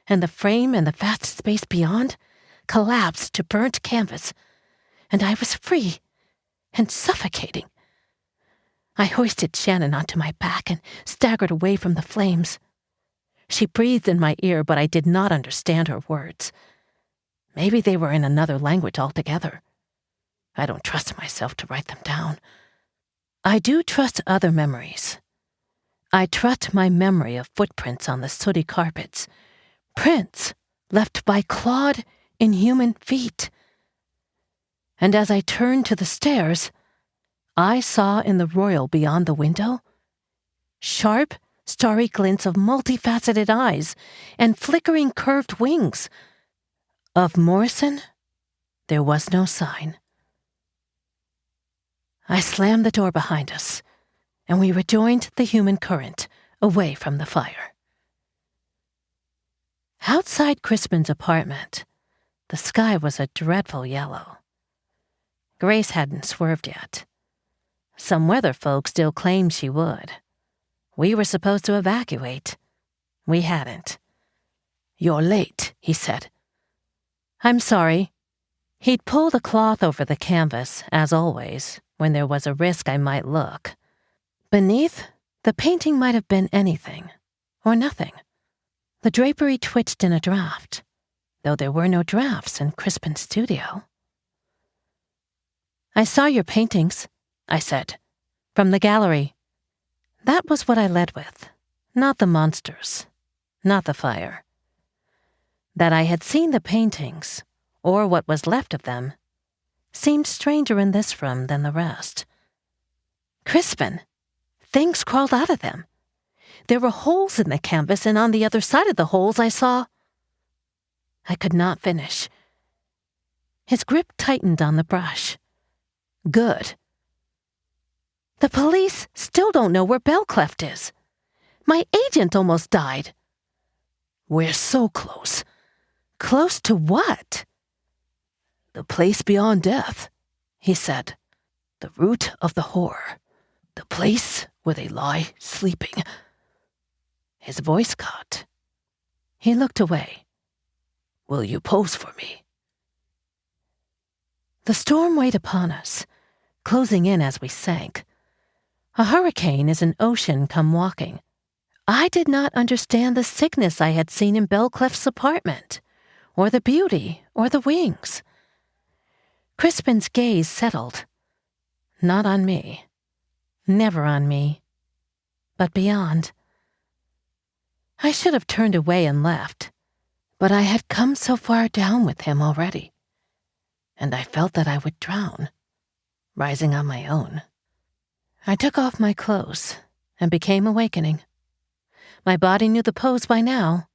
S3: and the frame and the vast space beyond collapsed to burnt canvas, and I was free and suffocating. I hoisted Shannon onto my back and staggered away from the flames. She breathed in my ear, but I did not understand her words. Maybe they were in another language altogether. I don't trust myself to write them down. I do trust other memories. I trust my memory of footprints on the sooty carpets, prints left by clawed, inhuman feet. And as I turned to the stairs, I saw in the royal beyond the window sharp, starry glints of multifaceted eyes and flickering curved wings. Of Morrison, there was no sign. I slammed the door behind us, and we rejoined the human current away from the fire. Outside Crispin's apartment, the sky was a dreadful yellow. Grace hadn't swerved yet. Some weather folk still claimed she would. We were supposed to evacuate. We hadn't. "You're late," he said. "I'm sorry." He'd pull the cloth over the canvas, as always, when there was a risk I might look. Beneath, the painting might have been anything, or nothing. The drapery twitched in a draft, though there were no drafts in Crispin's studio. "I saw your paintings," I said, "from the gallery." That was what I led with, not the monsters, not the fire. That I had seen the paintings, or what was left of them, seemed stranger in this room than the rest. Crispin, things crawled out of them. There were holes in the canvas, and on the other side of the holes I saw... I could not finish. His grip tightened on the brush. Good. The police still don't know where Bellcleft is. My agent almost died. We're so close. Close to what? The place beyond death, he said. The root of the horror. The place where they lie sleeping. His voice caught. He looked away. Will you pose for me? The storm weighed upon us, closing in as we sank. A hurricane is an ocean come walking. I did not understand the sickness I had seen in Belcliff's apartment, or the beauty, or the wings. Crispin's gaze settled. Not on me. Never on me. But beyond. I should have turned away and left, but I had come so far down with him already, and I felt that I would drown, rising on my own. I took off my clothes and became awakening. My body knew the pose by now.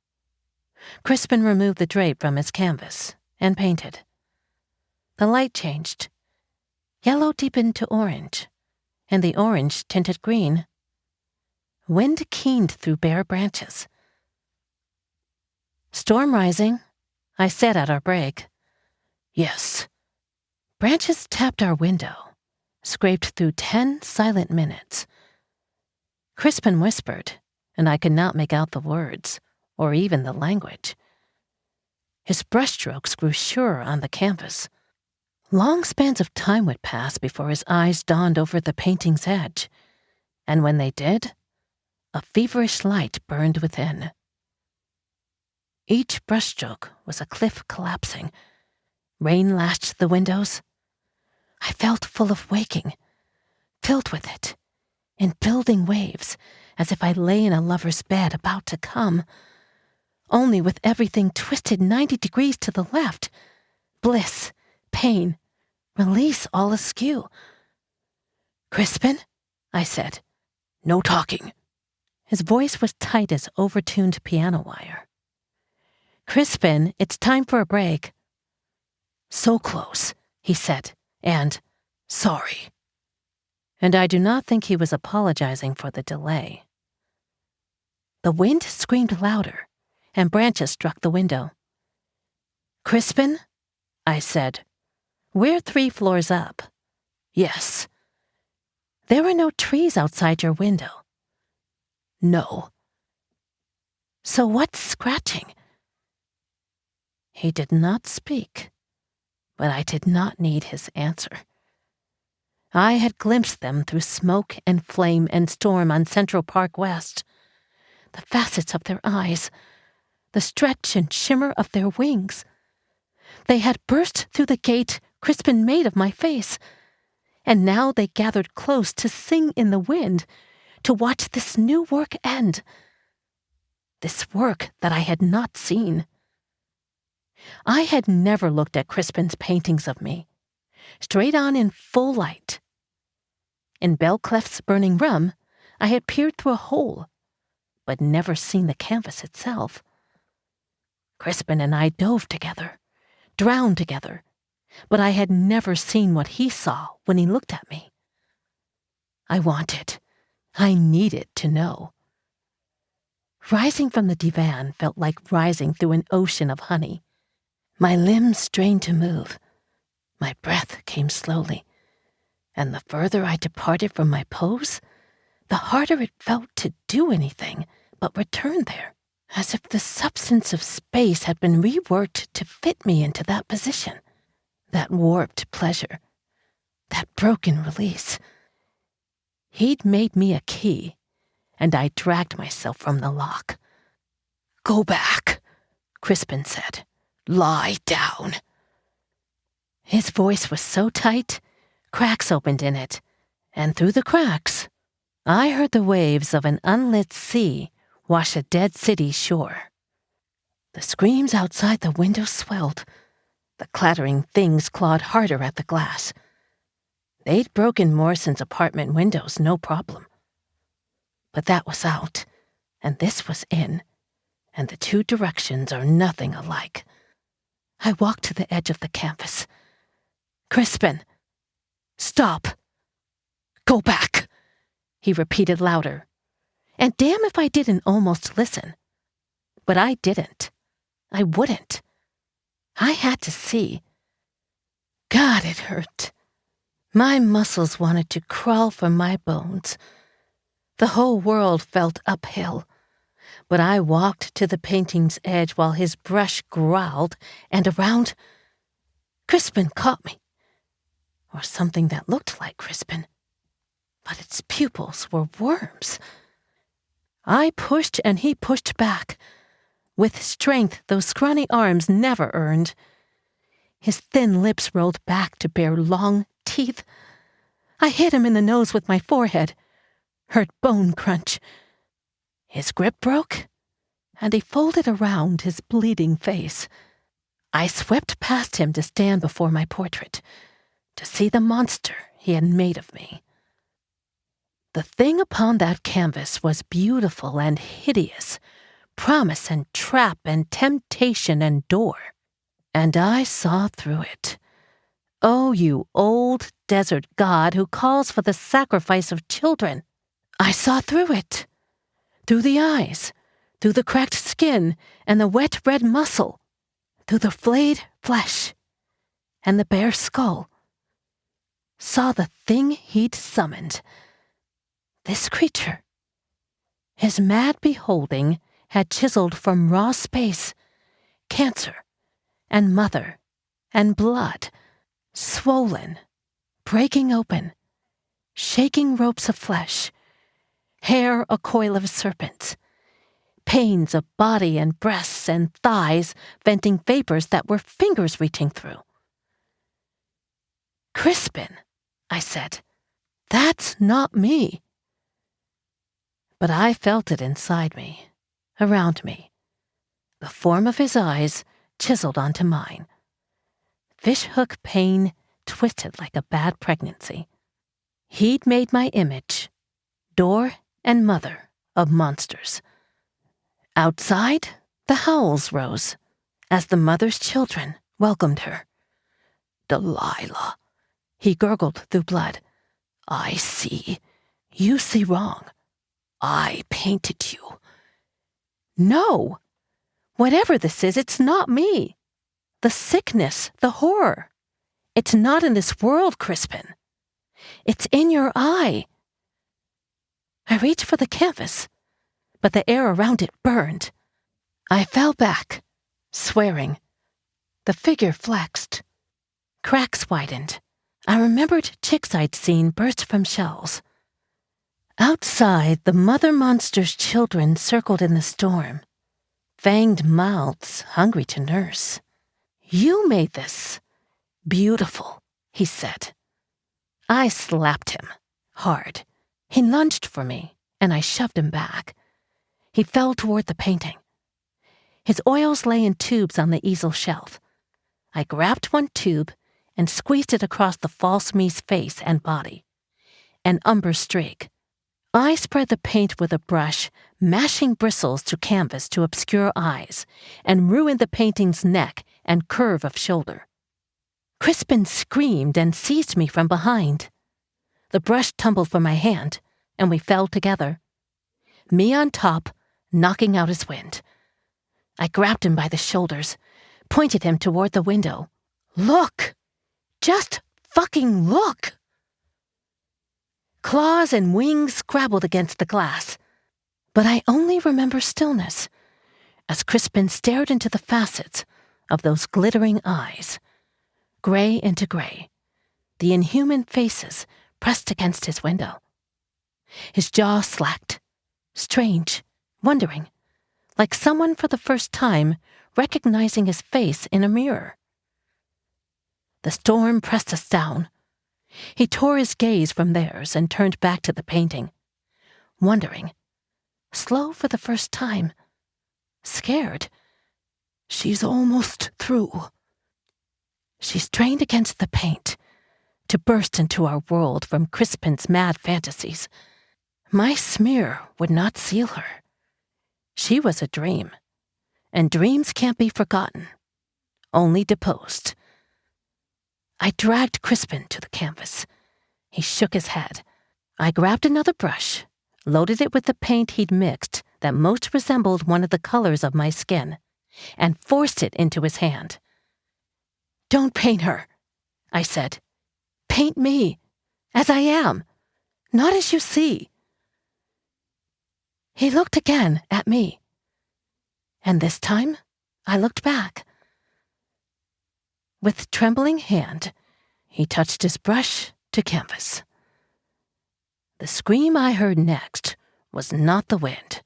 S3: Crispin removed the drape from his canvas and painted. The light changed. Yellow deepened to orange, and the orange tinted green. Wind keened through bare branches. Storm rising, I said at our break. Yes. Branches tapped our window, scraped through 10 silent minutes. Crispin whispered, and I could not make out the words, or even the language. His brushstrokes grew surer on the canvas. Long spans of time would pass before his eyes dawned over the painting's edge, and when they did, a feverish light burned within. Each brushstroke was a cliff collapsing. Rain lashed the windows. I felt full of waking, filled with it, in building waves, as if I lay in a lover's bed about to come, only with everything twisted 90 degrees to the left. Bliss, pain, release all askew. Crispin, I said, no talking. His voice was tight as overtuned piano wire. Crispin, it's time for a break. So close, he said, and sorry. And I do not think he was apologizing for the delay. The wind screamed louder, and branches struck the window. Crispin, I said, we're 3 floors up. Yes. There were no trees outside your window. No. So what's scratching? He did not speak, but I did not need his answer. I had glimpsed them through smoke and flame and storm on Central Park West. The facets of their eyes, the stretch and shimmer of their wings. They had burst through the gate Crispin made of my face, and now they gathered close to sing in the wind, to watch this new work end. This work that I had not seen. I had never looked at Crispin's paintings of me, straight on in full light. In Belcliff's burning room, I had peered through a hole, but never seen the canvas itself. Crispin and I dove together, drowned together, but I had never seen what he saw when he looked at me. I needed to know. Rising from the divan felt like rising through an ocean of honey. My limbs strained to move. My breath came slowly, and the further I departed from my pose, the harder it felt to do anything but return there, as if the substance of space had been reworked to fit me into that position, that warped pleasure, that broken release. He'd made me a key, and I dragged myself from the lock. Go back, Crispin said. Lie down. His voice was so tight, cracks opened in it, and through the cracks, I heard the waves of an unlit sea wash a dead city shore. The screams outside the window swelled. The clattering things clawed harder at the glass. They'd broken Morrison's apartment windows, no problem. But that was out, and this was in, and the 2 directions are nothing alike. I walked to the edge of the canvas. Crispin, stop. Go back, he repeated louder, And damn if I didn't almost listen. But I didn't. I wouldn't. I had to see. God, it hurt. My muscles wanted to crawl from my bones. The whole world felt uphill, but I walked to the painting's edge while his brush growled, and around, Crispin caught me. Or something that looked like Crispin, but its pupils were worms. I pushed and he pushed back, with strength those scrawny arms never earned. His thin lips rolled back to bare long teeth. I hit him in the nose with my forehead. Heard bone crunch. His grip broke, and he folded around his bleeding face. I swept past him to stand before my portrait, to see the monster he had made of me. The thing upon that canvas was beautiful and hideous, promise and trap and temptation and door. And I saw through it. Oh, you old desert god who calls for the sacrifice of children. I saw through it. Through the eyes, through the cracked skin and the wet red muscle, through the flayed flesh and the bare skull. Saw the thing he'd summoned. This creature. His mad beholding had chiseled from raw space, cancer and mother and blood, swollen, breaking open, shaking ropes of flesh, hair a coil of serpents, pains of body and breasts and thighs venting vapors that were fingers reaching through. Crispin, I said, that's not me. But I felt it inside me, around me, the form of his eyes chiseled onto mine. Fishhook pain twisted like a bad pregnancy. He'd made my image, door and mother of monsters. Outside, the howls rose as the mother's children welcomed her. Delilah, he gurgled through blood. I see. You see wrong. I painted you. No! Whatever this is, it's not me. The sickness, the horror. It's not in this world, Crispin. It's in your eye. I reached for the canvas, but the air around it burned. I fell back, swearing. The figure flexed. Cracks widened. I remembered chicks I'd seen burst from shells. Outside, the mother monster's children circled in the storm, fanged mouths hungry to nurse. You made this. Beautiful, he said. I slapped him, hard. He lunged for me, and I shoved him back. He fell toward the painting. His oils lay in tubes on the easel shelf. I grabbed one tube and squeezed it across the false me's face and body. An umber streak. I spread the paint with a brush, mashing bristles to canvas to obscure eyes, and ruined the painting's neck and curve of shoulder. Crispin screamed and seized me from behind. The brush tumbled from my hand, and we fell together. Me on top, knocking out his wind. I grabbed him by the shoulders, pointed him toward the window. Look! Just fucking look! Claws and wings scrabbled against the glass, but I only remember stillness as Crispin stared into the facets of those glittering eyes, gray into gray, the inhuman faces pressed against his window. His jaw slacked, strange, wondering, like someone for the first time recognizing his face in a mirror. The storm pressed us down. He tore his gaze from theirs and turned back to the painting, wondering, slow for the first time, scared. She's almost through. She strained against the paint to burst into our world from Crispin's mad fantasies. My smear would not seal her. She was a dream, and dreams can't be forgotten, only deposed. I dragged Crispin to the canvas. He shook his head. I grabbed another brush, loaded it with the paint he'd mixed that most resembled one of the colors of my skin, and forced it into his hand. "Don't paint her," I said. "Paint me, as I am, not as you see." He looked again at me, and this time I looked back. With trembling hand, he touched his brush to canvas. The scream I heard next was not the wind.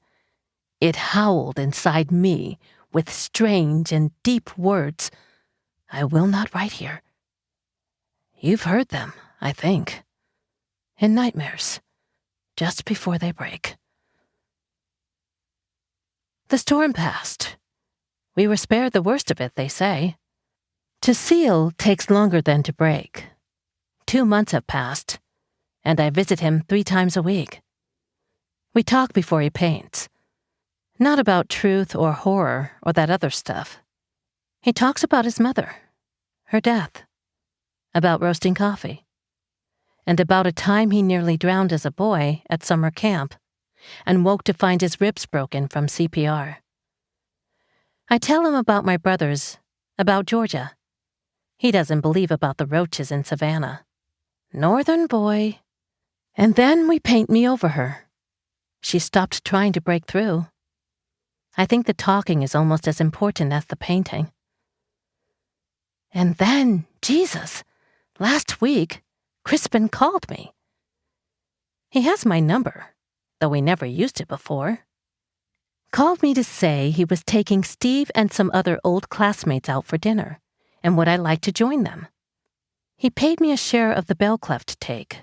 S3: It howled inside me with strange and deep words I will not write here. You've heard them, I think, in nightmares, just before they break. The storm passed. We were spared the worst of it, they say. To seal takes longer than to break. 2 months have passed, and I visit him 3 times a week. We talk before he paints. Not about truth or horror or that other stuff. He talks about his mother, her death, about roasting coffee, and about a time he nearly drowned as a boy at summer camp and woke to find his ribs broken from CPR. I tell him about my brothers, about Georgia. He doesn't believe about the roaches in Savannah. Northern boy. And then we paint me over her. She stopped trying to break through. I think the talking is almost as important as the painting. And then, Jesus, last week, Crispin called me. He has my number, though he never used it before. Called me to say he was taking Steve and some other old classmates out for dinner, and would I like to join them. He paid me a share of the bell cleft take.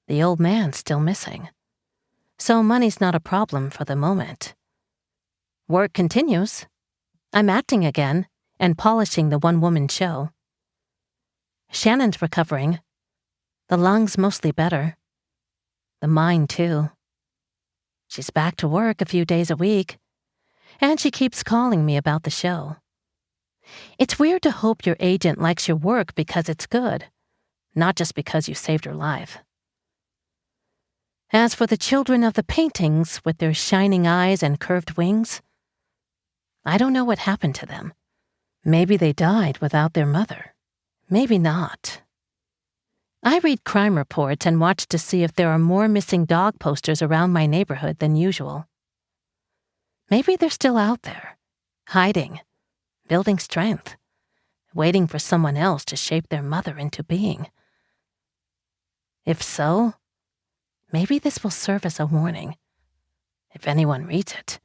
S3: The old man's still missing, so money's not a problem for the moment. Work continues. I'm acting again and polishing the one-woman show. Shannon's recovering. The lungs mostly better. The mind, too. She's back to work a few days a week, and she keeps calling me about the show. It's weird to hope your agent likes your work because it's good, not just because you saved her life. As for the children of the paintings with their shining eyes and curved wings, I don't know what happened to them. Maybe they died without their mother. Maybe not. I read crime reports and watch to see if there are more missing dog posters around my neighborhood than usual. Maybe they're still out there, hiding, building strength, waiting for someone else to shape their mother into being. If so, maybe this will serve as a warning, if anyone reads it.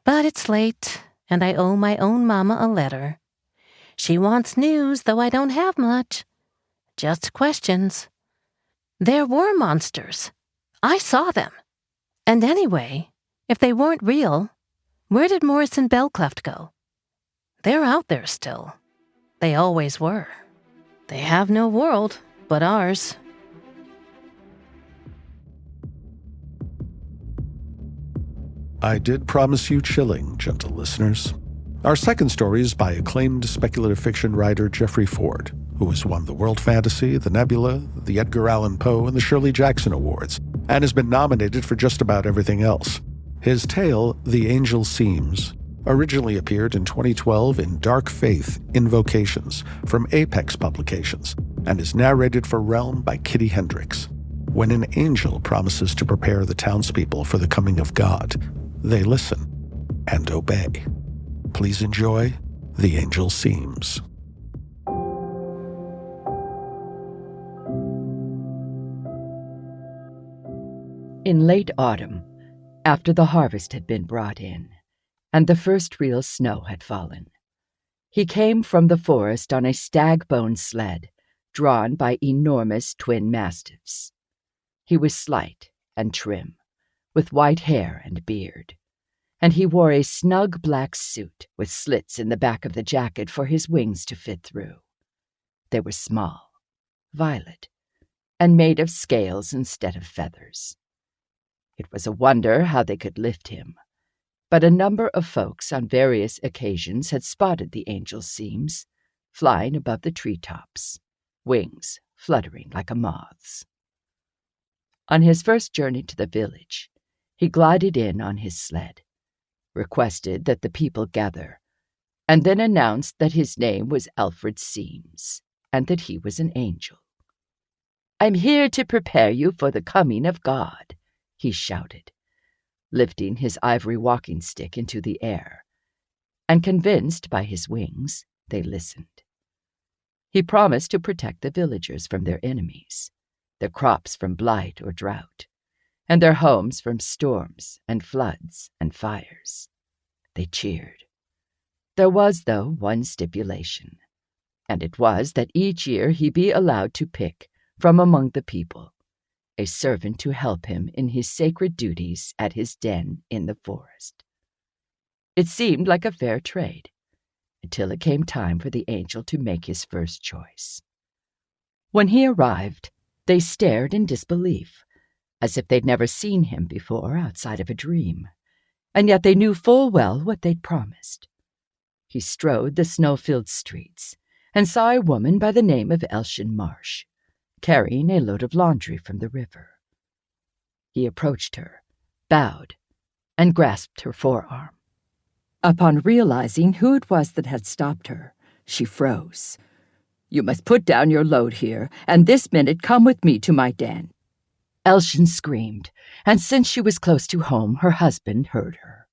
S3: But it's late, and I owe my own mama a letter. She wants news, though I don't have much. Just questions. There were monsters. I saw them. And anyway, if they weren't real, where did Morris and Bellcleft go? They're out there still. They always were. They have no world but ours.
S2: I did promise you chilling, gentle listeners. Our second story is by acclaimed speculative fiction writer Jeffrey Ford, who has won the World Fantasy, the Nebula, the Edgar Allan Poe, and the Shirley Jackson Awards, and has been nominated for just about everything else. His tale, The Angel Seems, originally appeared in 2012 in Dark Faith Invocations from Apex Publications, and is narrated for Realm by Kitty Hendrix. When an angel promises to prepare the townspeople for the coming of God, they listen and obey. Please enjoy The Angel Seems.
S4: In late autumn, after the harvest had been brought in, and the first real snow had fallen, he came from the forest on a stag-bone sled, drawn by enormous twin mastiffs. He was slight and trim, with white hair and beard, and he wore a snug black suit with slits in the back of the jacket for his wings to fit through. They were small, violet, and made of scales instead of feathers. It was a wonder how they could lift him, but a number of folks on various occasions had spotted the angel seams, flying above the treetops, wings fluttering like a moth's. On his first journey to the village, he glided in on his sled, requested that the people gather, and then announced that his name was Alfred Seams, and that he was an angel. "I'm here to prepare you for the coming of God," he shouted, lifting his ivory walking stick into the air, and convinced by his wings, they listened. He promised to protect the villagers from their enemies, their crops from blight or drought, and their homes from storms and floods and fires. They cheered. There was, though, one stipulation, and it was that each year he be allowed to pick, from among the people, a servant to help him in his sacred duties at his den in the forest. It seemed like a fair trade, until it came time for the angel to make his first choice. When he arrived, they stared in disbelief, as if they'd never seen him before outside of a dream, and yet they knew full well what they'd promised. He strode the snow-filled streets and saw a woman by the name of Elshyn Marsh, carrying a load of laundry from the river. He approached her, bowed, and grasped her forearm. Upon realizing who it was that had stopped her, she froze. "You must put down your load here, and this minute come with me to my den." Elshyn screamed, and since she was close to home, her husband heard her.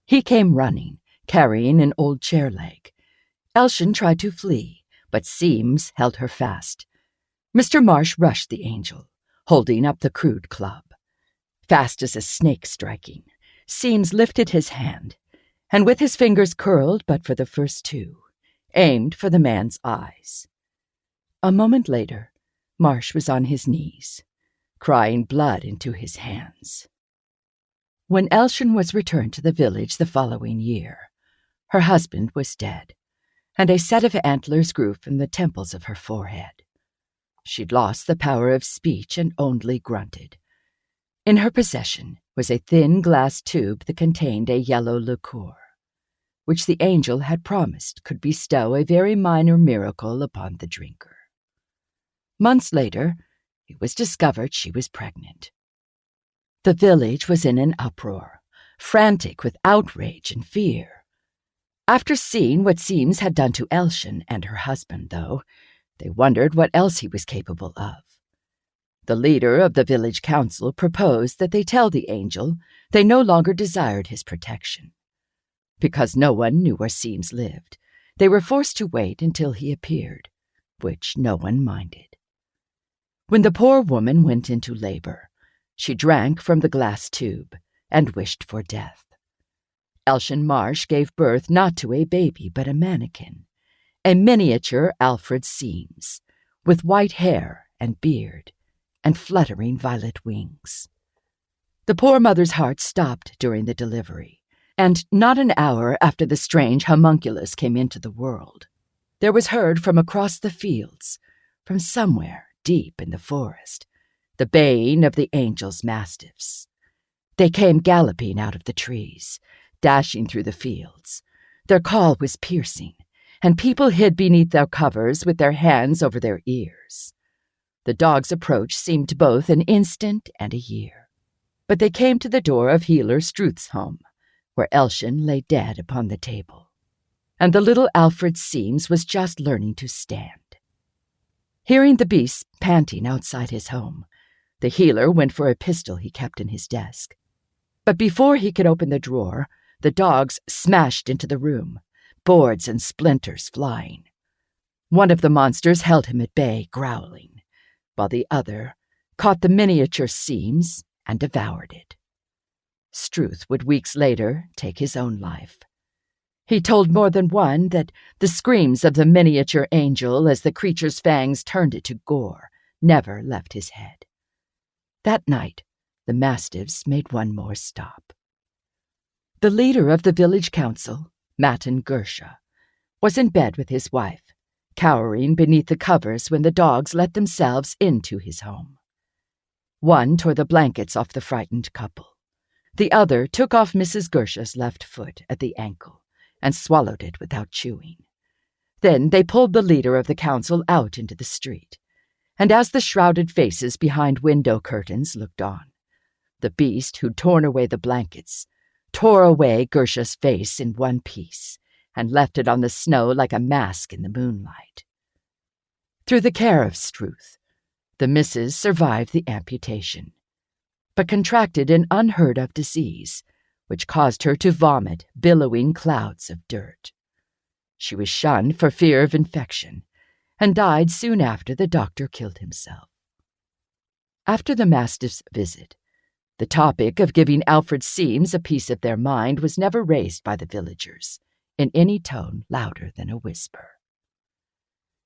S4: He came running, carrying an old chair leg. Elshyn tried to flee, but Seams held her fast. Mr. Marsh rushed the angel, holding up the crude club. Fast as a snake striking, Seams lifted his hand, and with his fingers curled but for the first two, aimed for the man's eyes. A moment later, Marsh was on his knees, crying blood into his hands. When Elshyn was returned to the village the following year, her husband was dead, and a set of antlers grew from the temples of her forehead. She'd lost the power of speech and only grunted. In her possession was a thin glass tube that contained a yellow liqueur, which the angel had promised could bestow a very minor miracle upon the drinker. Months later, it was discovered she was pregnant. The village was in an uproar, frantic with outrage and fear. After seeing what Seams had done to Elshyn and her husband, though, they wondered what else he was capable of. The leader of the village council proposed that they tell the angel they no longer desired his protection. Because no one knew where Seams lived, they were forced to wait until he appeared, which no one minded. When the poor woman went into labor, she drank from the glass tube and wished for death. Elshyn Marsh gave birth not to a baby but a mannequin, a miniature Alfred Seams, with white hair and beard and fluttering violet wings. The poor mother's heart stopped during the delivery, and not an hour after the strange homunculus came into the world, there was heard from across the fields, from somewhere deep in the forest, the baying of the angel's mastiffs. They came galloping out of the trees, dashing through the fields. Their call was piercing, and people hid beneath their covers with their hands over their ears. The dog's approach seemed both an instant and a year. But they came to the door of Healer Struth's home, where Elshyn lay dead upon the table, and the little Alfred Seams was just learning to stand. Hearing the beast panting outside his home, the healer went for a pistol he kept in his desk. But before he could open the drawer, the dogs smashed into the room, boards and splinters flying. One of the monsters held him at bay, growling, while the other caught the miniature Seams and devoured it. Struth would weeks later take his own life. He told more than one that the screams of the miniature angel as the creature's fangs turned it to gore never left his head. That night, the mastiffs made one more stop. The leader of the village council, Matan Gersha, was in bed with his wife, cowering beneath the covers when the dogs let themselves into his home. One tore the blankets off the frightened couple. The other took off Mrs. Gersha's left foot at the ankle and swallowed it without chewing. Then they pulled the leader of the council out into the street. and as the shrouded faces behind window curtains looked on, the beast who'd torn away the blankets tore away Gersha's face in one piece and left it on the snow like a mask in the moonlight. Through the care of Struth, the missus survived the amputation, but contracted an unheard-of disease, which caused her to vomit billowing clouds of dirt. She was shunned for fear of infection, and died soon after the doctor killed himself. After the mastiff's visit, the topic of giving Alfred Seams a piece of their mind was never raised by the villagers, in any tone louder than a whisper.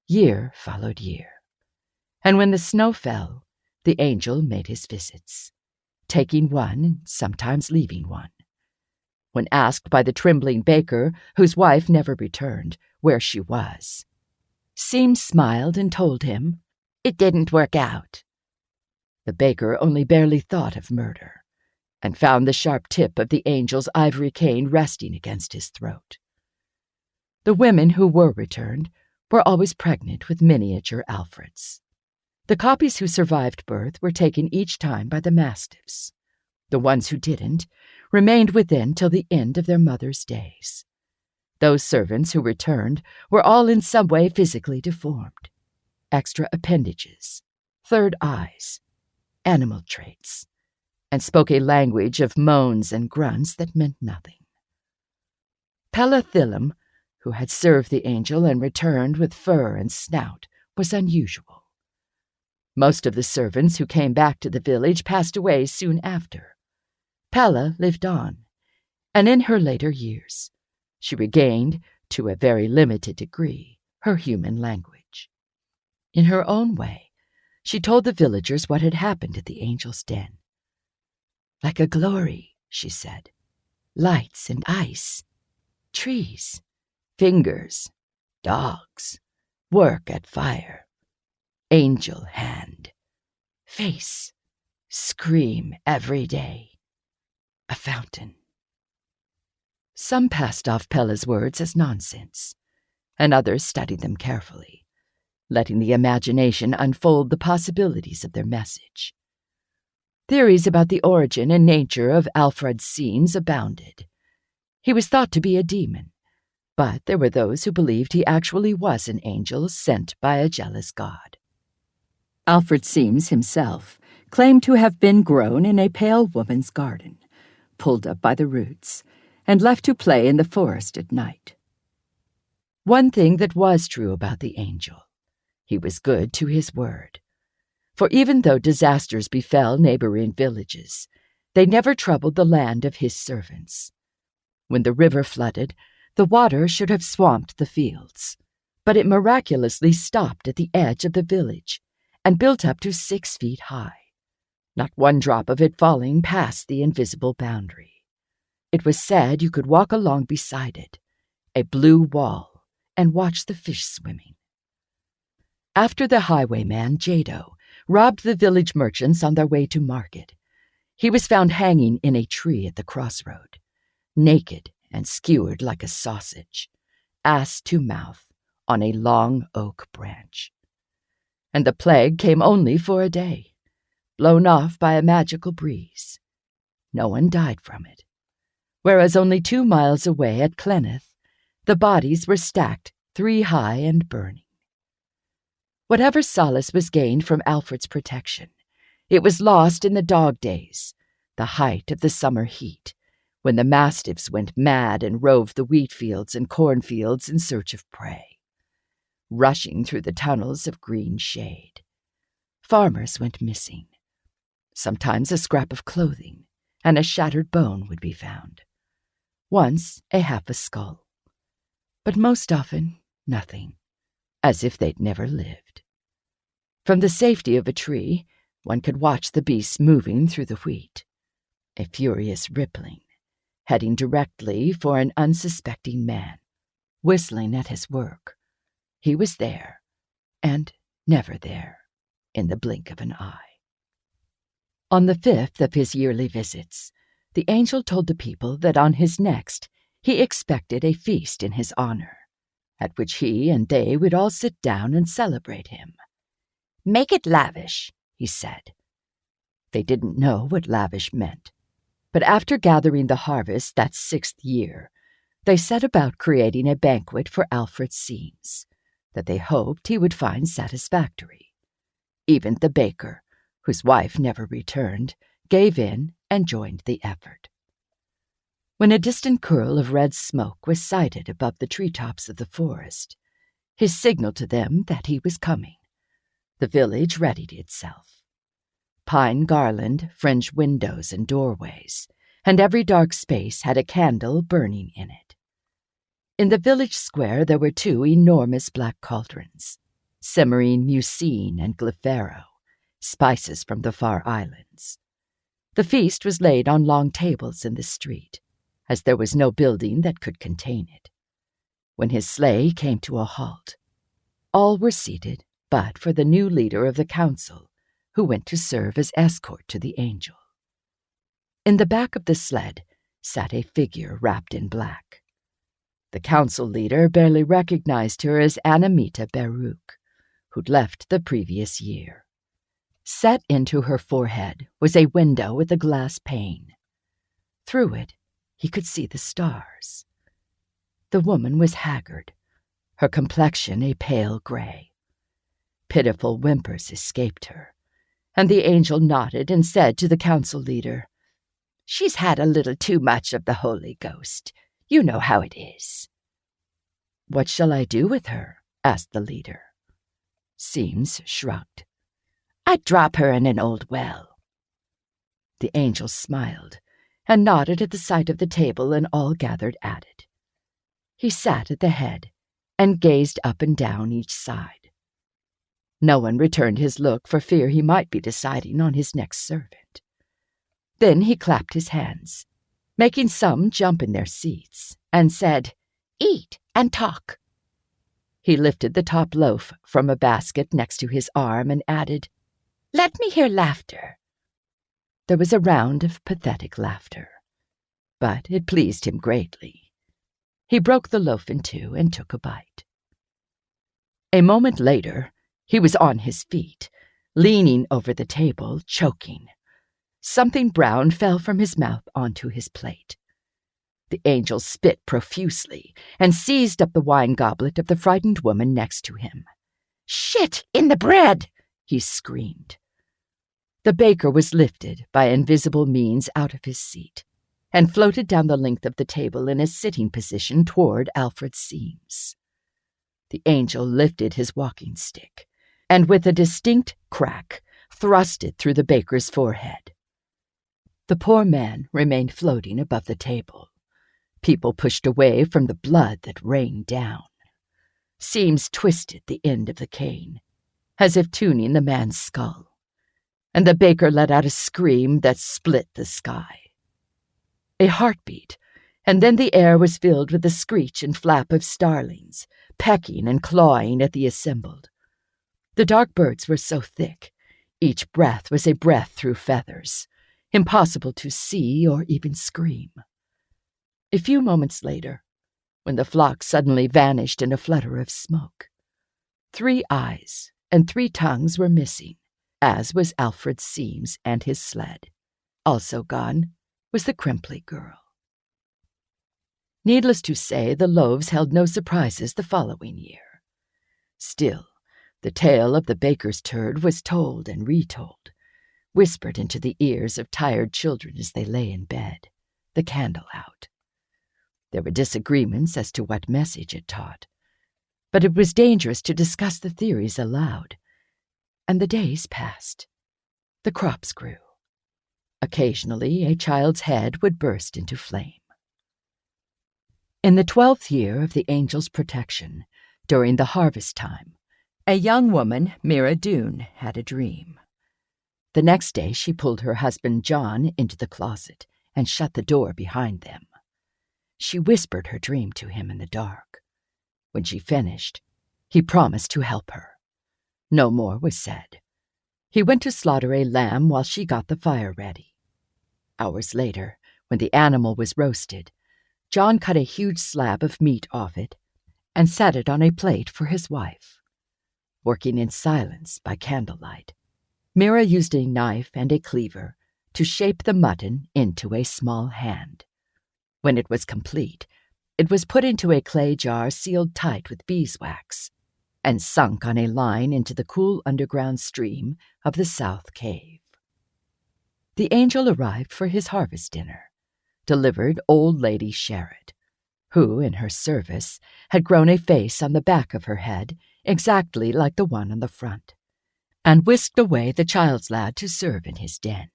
S4: Year followed year, and when the snow fell, the angel made his visits, taking one and sometimes leaving one. When asked by the trembling baker, whose wife never returned, where she was, Seams smiled and told him, "It didn't work out." The baker only barely thought of murder, and found the sharp tip of the angel's ivory cane resting against his throat. The women who were returned were always pregnant with miniature Alfreds. The copies who survived birth were taken each time by the mastiffs. The ones who didn't remained within till the end of their mother's days. Those servants who returned were all in some way physically deformed. Extra appendages, third eyes, animal traits, and spoke a language of moans and grunts that meant nothing. Pella Thilum, who had served the angel and returned with fur and snout, was unusual. Most of the servants who came back to the village passed away soon after. Pella lived on, and in her later years, she regained, to a very limited degree, her human language. In her own way, she told the villagers what had happened at the angel's den. "Like a glory," she said. "Lights and ice, trees, fingers, dogs, work at fire, angel hand, face, scream every day, a fountain." Some passed off Pella's words as nonsense, and others studied them carefully, letting the imagination unfold the possibilities of their message. Theories about the origin and nature of Alfred Seams abounded. He was thought to be a demon, but there were those who believed he actually was an angel sent by a jealous god. Alfred Seams himself claimed to have been grown in a pale woman's garden, pulled up by the roots, and left to play in the forest at night. One thing that was true about the angel: he was good to his word. For even though disasters befell neighboring villages, they never troubled the land of his servants. When the river flooded, the water should have swamped the fields, but it miraculously stopped at the edge of the village and built up to 6 feet high, not one drop of it falling past the invisible boundary. It was said you could walk along beside it, a blue wall, and watch the fish swimming. After the highwayman Jado robbed the village merchants on their way to market, he was found hanging in a tree at the crossroad, naked and skewered like a sausage, ass to mouth, on a long oak branch. And the plague came only for a day, blown off by a magical breeze. No one died from it, whereas only 2 miles away at Clenneth, the bodies were stacked 3 high and burning. Whatever solace was gained from Alfred's protection, it was lost in the dog days, the height of the summer heat, when the mastiffs went mad and roved the wheat fields and cornfields in search of prey, rushing through the tunnels of green shade. Farmers went missing. Sometimes a scrap of clothing and a shattered bone would be found. Once half a skull. But most often, nothing, as if they'd never lived. From the safety of a tree, one could watch the beasts moving through the wheat, a furious rippling, heading directly for an unsuspecting man, whistling at his work. He was there, and never there, in the blink of an eye. On the 5th of his yearly visits, the angel told the people that on his next he expected a feast in his honor, at which he and they would all sit down and celebrate him. "Make it lavish," he said. They didn't know what lavish meant, but after gathering the harvest that 6th year, they set about creating a banquet for Alfred Seames that they hoped he would find satisfactory. Even the baker, whose wife never returned, gave in and joined the effort. When a distant curl of red smoke was sighted above the treetops of the forest, he signaled to them that he was coming. The village readied itself. Pine garland fringed windows and doorways, and every dark space had a candle burning in it. In the village square there were 2 enormous black cauldrons, simmering mucine and glyphero, spices from the far islands. The feast was laid on long tables in the street, as there was no building that could contain it. When his sleigh came to a halt, all were seated but for the new leader of the council, who went to serve as escort to the angel. In the back of the sled sat a figure wrapped in black. The council leader barely recognized her as Anamita Baruch, who'd left the previous year. Set into her forehead was a window with a glass pane. Through it, he could see the stars. The woman was haggard, her complexion a pale gray. Pitiful whimpers escaped her, and the angel nodded and said to the council leader, "She's had a little too much of the Holy Ghost. You know how it is." "What shall I do with her?" asked the leader. Seames shrugged. "I'd drop her in an old well." The angel smiled and nodded at the sight of the table and all gathered at it. He sat at the head and gazed up and down each side. No one returned his look for fear he might be deciding on his next servant. Then he clapped his hands, making some jump in their seats, and said, "Eat and talk." He lifted the top loaf from a basket next to his arm and added, "Let me hear laughter." There was a round of pathetic laughter, but it pleased him greatly. He broke the loaf in 2 and took a bite. A moment later, he was on his feet, leaning over the table, choking. Something brown fell from his mouth onto his plate. The angel spit profusely and seized up the wine goblet of the frightened woman next to him. "Shit in the bread!" he screamed. The baker was lifted by invisible means out of his seat and floated down the length of the table in a sitting position toward Alfred Seames. The angel lifted his walking stick and with a distinct crack thrust it through the baker's forehead. The poor man remained floating above the table. People pushed away from the blood that rained down. Seames twisted the end of the cane, as if tuning the man's skull, and the baker let out a scream that split the sky. A heartbeat, and then the air was filled with the screech and flap of starlings, pecking and clawing at the assembled. The dark birds were so thick, each breath was a breath through feathers, impossible to see or even scream. A few moments later, when the flock suddenly vanished in a flutter of smoke, 3 eyes and 3 tongues were missing, as was Alfred Seames and his sled. Also gone was the Crimply girl. Needless to say, the loaves held no surprises the following year. Still, the tale of the baker's turd was told and retold, whispered into the ears of tired children as they lay in bed, the candle out. There were disagreements as to what message it taught, but it was dangerous to discuss the theories aloud. And the days passed. The crops grew. Occasionally, a child's head would burst into flame. In the 12th year of the angel's protection, during the harvest time, a young woman, Mira Doone, had a dream. The next day she pulled her husband John into the closet and shut the door behind them. She whispered her dream to him in the dark. When she finished, he promised to help her. No more was said. He went to slaughter a lamb while she got the fire ready. Hours later, when the animal was roasted, John cut a huge slab of meat off it and set it on a plate for his wife. working in silence by candlelight. Mira used a knife and a cleaver to shape the mutton into a small hand. When it was complete, it was put into a clay jar sealed tight with beeswax and sunk on a line into the cool underground stream of the south cave. The angel arrived for his harvest dinner, delivered old lady Sherrod, who, in her service, had grown a face on the back of her head exactly like the one on the front, and whisked away the child's lad to serve in his den.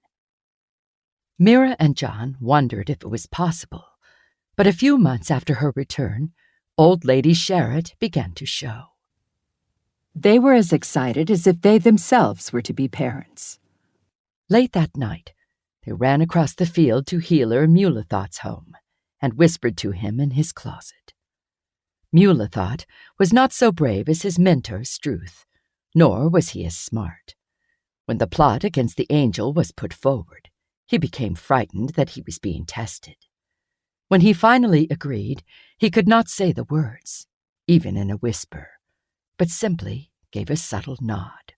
S4: Mira and John wondered if it was possible, but a few months after her return, old lady Sherrod began to show.
S5: They were as excited as if they themselves were to be parents.
S4: Late that night, they ran across the field to Healer Mulathod's home and whispered to him in his closet. Mulathod was not so brave as his mentor, Struth, nor was he as smart. When the plot against the angel was put forward, he became frightened that he was being tested. When he finally agreed, he could not say the words, even in a whisper, but simply gave a subtle nod.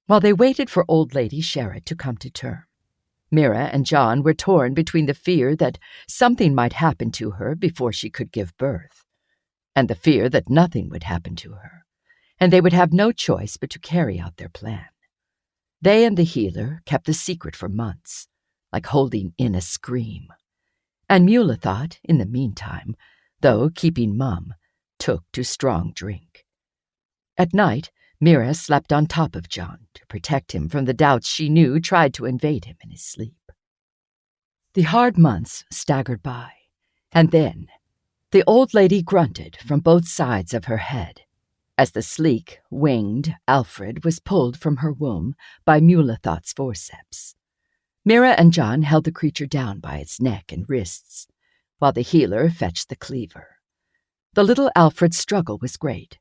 S4: While they waited for old lady Sherrod to come to term, Mira and John were torn between the fear that something might happen to her before she could give birth, and the fear that nothing would happen to her, and they would have no choice but to carry out their plan. They and the healer kept the secret for months, like holding in a scream. And Mulathod, in the meantime, though keeping mum, took to strong drink. At night, Mira slept on top of John to protect him from the doubts she knew tried to invade him in his sleep. The hard months staggered by, and then the old lady grunted from both sides of her head as the sleek, winged Alfred was pulled from her womb by Mulathod's forceps. Mira and John held the creature down by its neck and wrists, while the healer fetched the cleaver. The little Alfred's struggle was great,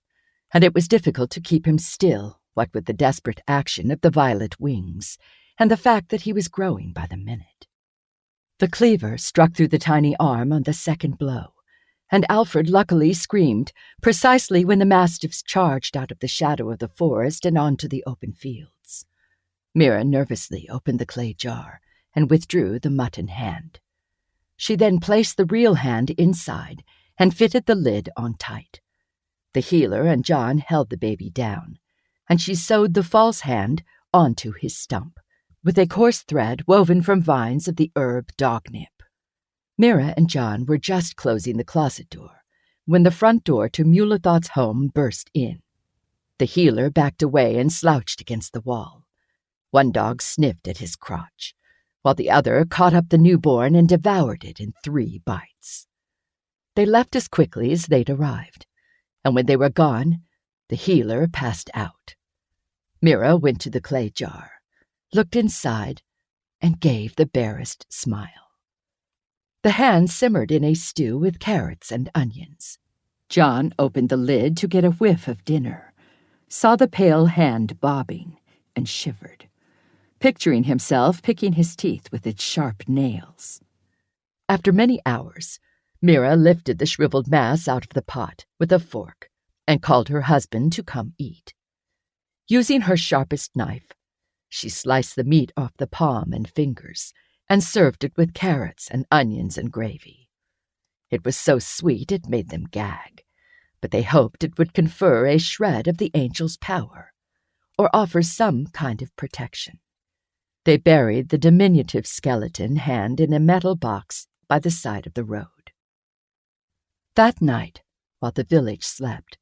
S4: and it was difficult to keep him still, what with the desperate action of the violet wings and the fact that he was growing by the minute. The cleaver struck through the tiny arm on the second blow, and Alfred luckily screamed precisely when the mastiffs charged out of the shadow of the forest and onto the open fields. Mira nervously opened the clay jar and withdrew the mutton hand. She then placed the real hand inside and fitted the lid on tight. The healer and John held the baby down, and she sewed the false hand onto his stump, with a coarse thread woven from vines of the herb dognip. Mira and John were just closing the closet door when the front door to Mulathod's home burst in. The healer backed away and slouched against the wall. One dog sniffed at his crotch, while the other caught up the newborn and devoured it in 3 bites. They left as quickly as they'd arrived, and when they were gone, the healer passed out. Mira went to the clay jar, looked inside, and gave the barest smile. The hand simmered in a stew with carrots and onions.
S5: John opened the lid to get a whiff of dinner, saw the pale hand bobbing, and shivered, picturing himself picking his teeth with its sharp nails.
S4: After many hours, Mira lifted the shriveled mass out of the pot with a fork and called her husband to come eat. Using her sharpest knife, she sliced the meat off the palm and fingers and served it with carrots and onions and gravy. It was so sweet it made them gag, but they hoped it would confer a shred of the angel's power, or offer some kind of protection. They buried the diminutive skeleton hand in a metal box by the side of the road. That night, while the village slept,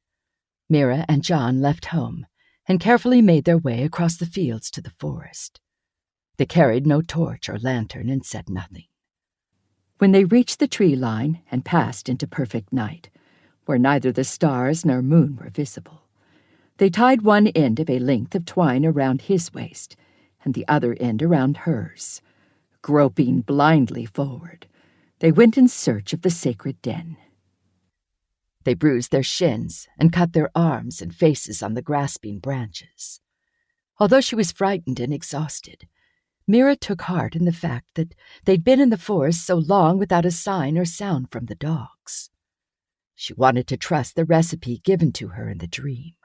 S4: Mira and John left home and carefully made their way across the fields to the forest. They carried no torch or lantern and said nothing.
S5: When they reached the tree line and passed into perfect night, where neither the stars nor moon were visible, they tied one end of a length of twine around his waist and the other end around hers. Groping blindly forward, they went in search of the sacred den.
S4: They bruised their shins and cut their arms and faces on the grasping branches. Although she was frightened and exhausted, Mira took heart in the fact that they'd been in the forest so long without a sign or sound from the dogs. She wanted to trust the recipe given to her in the dream.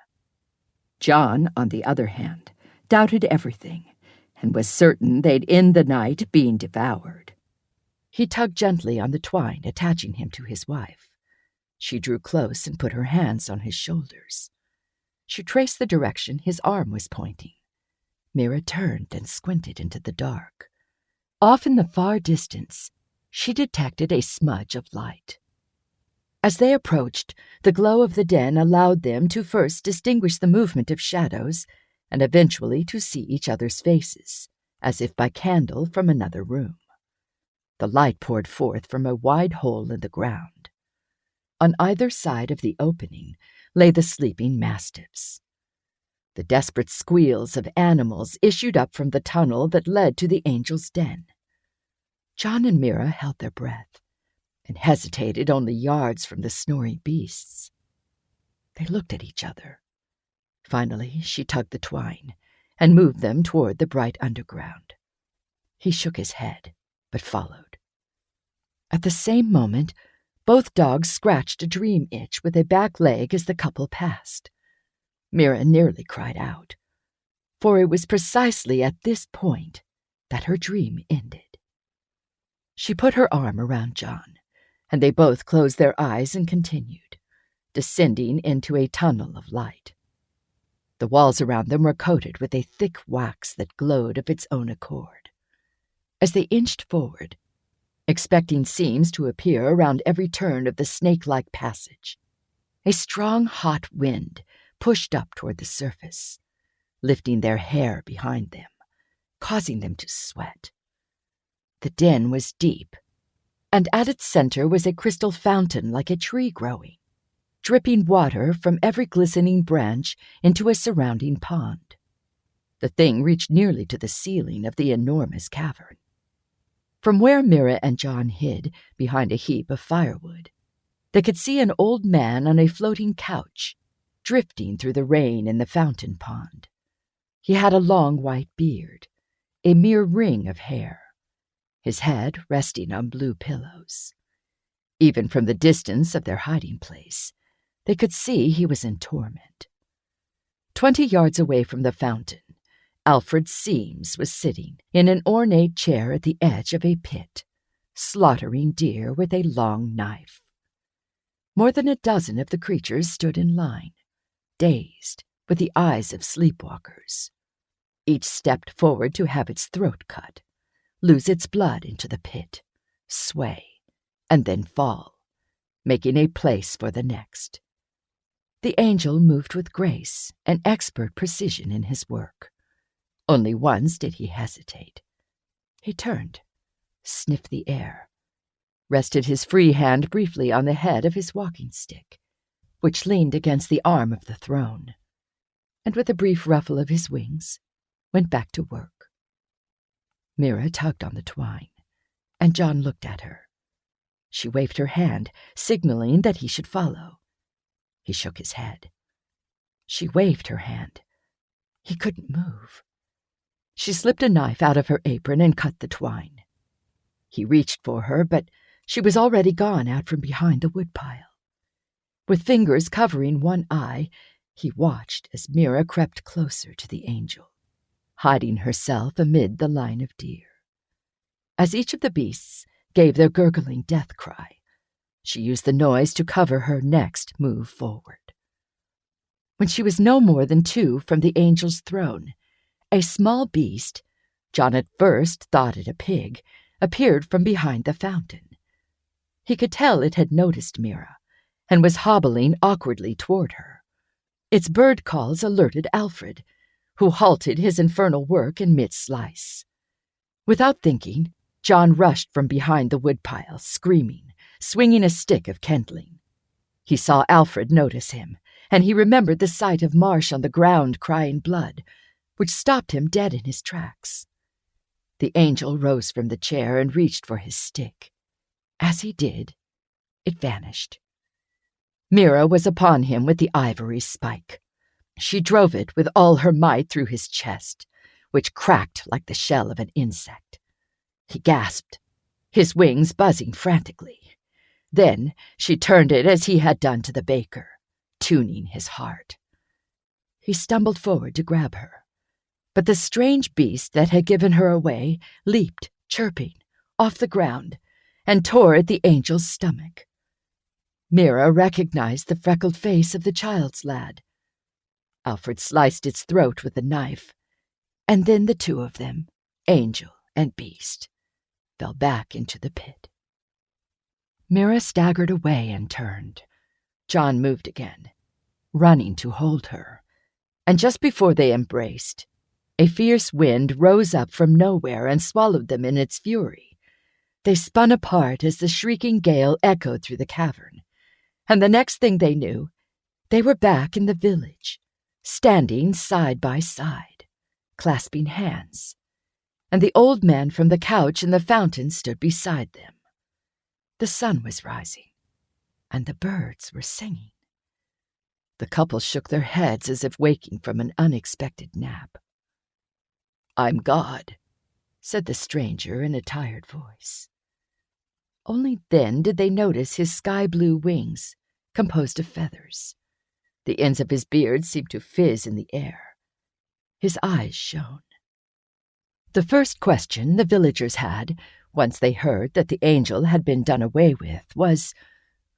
S5: John, on the other hand, doubted everything and was certain they'd end the night being devoured. He tugged gently on the twine attaching him to his wife. She drew close and put her hands on his shoulders. She traced the direction his arm was pointing. Mira turned and squinted into the dark. Off in the far distance, she detected a smudge of light. As they approached, the glow of the den allowed them to first distinguish the movement of shadows and eventually to see each other's faces, as if by candle from another room. The light poured forth from a wide hole in the ground. On either side of the opening lay the sleeping mastiffs. The desperate squeals of animals issued up from the tunnel that led to the angel's den. John and Mira held their breath and hesitated only yards from the snoring beasts. They looked at each other. Finally, she tugged the twine and moved them toward the bright underground. He shook his head, but followed. At the same moment, both dogs scratched a dream itch with a back leg as the couple passed. Mira nearly cried out, for it was precisely at this point that her dream ended. She put her arm around John, and they both closed their eyes and continued, descending into a tunnel of light. The walls around them were coated with a thick wax that glowed of its own accord. As they inched forward, expecting seams to appear around every turn of the snake-like passage, a strong, hot wind pushed up toward the surface, lifting their hair behind them, causing them to sweat. The den was deep, and at its center was a crystal fountain like a tree growing, dripping water from every glistening branch into a surrounding pond. The thing reached nearly to the ceiling of the enormous cavern. From where Mira and John hid behind a heap of firewood, they could see an old man on a floating couch, drifting through the rain in the fountain pond. He had a long white beard, a mere ring of hair, his head resting on blue pillows. Even from the distance of their hiding place, they could see he was in torment. 20 yards away from the fountain, Alfred Seames was sitting in an ornate chair at the edge of a pit, slaughtering deer with a long knife. More than a dozen of the creatures stood in line, dazed, with the eyes of sleepwalkers. Each stepped forward to have its throat cut, lose its blood into the pit, sway, and then fall, making a place for the next. The angel moved with grace and expert precision in his work. Only once did he hesitate. He turned, sniffed the air, rested his free hand briefly on the head of his walking stick, which leaned against the arm of the throne, and with a brief ruffle of his wings, went back to work. Mira tugged on the twine, and John looked at her. She waved her hand, signaling that he should follow. He shook his head. She waved her hand. He couldn't move. She slipped a knife out of her apron and cut the twine. He reached for her, but she was already gone out from behind the woodpile. With fingers covering one eye, he watched as Mira crept closer to the angel, hiding herself amid the line of deer. As each of the beasts gave their gurgling death cry, she used the noise to cover her next move forward. When she was no more than 2 from the angel's throne, a small beast, John at first thought it a pig, appeared from behind the fountain. He could tell it had noticed Mira and was hobbling awkwardly toward her. Its bird calls alerted Alfred, who halted his infernal work in mid-slice. Without thinking, John rushed from behind the woodpile, screaming, swinging a stick of kindling. He saw Alfred notice him, and he remembered the sight of Marsh on the ground crying blood, which stopped him dead in his tracks. The angel rose from the chair and reached for his stick. As he did, it vanished. Mira was upon him with the ivory spike. She drove it with all her might through his chest, which cracked like the shell of an insect. He gasped, his wings buzzing frantically. Then she turned it as he had done to the baker, tuning his heart.
S4: He stumbled forward to grab her. But the strange beast that had given her away leaped, chirping, off the ground and tore at the angel's stomach. Mira recognized the freckled face of the child's lad. Alfred sliced its throat with a knife, and then the two of them, angel and beast, fell back into the pit. Mira staggered away and turned. John moved again, running to hold her, and just before they embraced, a fierce wind rose up from nowhere and swallowed them in its fury. They spun apart as the shrieking gale echoed through the cavern, and the next thing they knew, they were back in the village, standing side by side, clasping hands, and the old man from the couch in the fountain stood beside them. The sun was rising, and the birds were singing. The couple shook their heads as if waking from an unexpected nap. "I'm God," said the stranger in a tired voice. Only then did they notice his sky-blue wings, composed of feathers. The ends of his beard seemed to fizz in the air. His eyes shone. The first question the villagers had, once they heard that the angel had been done away with, was,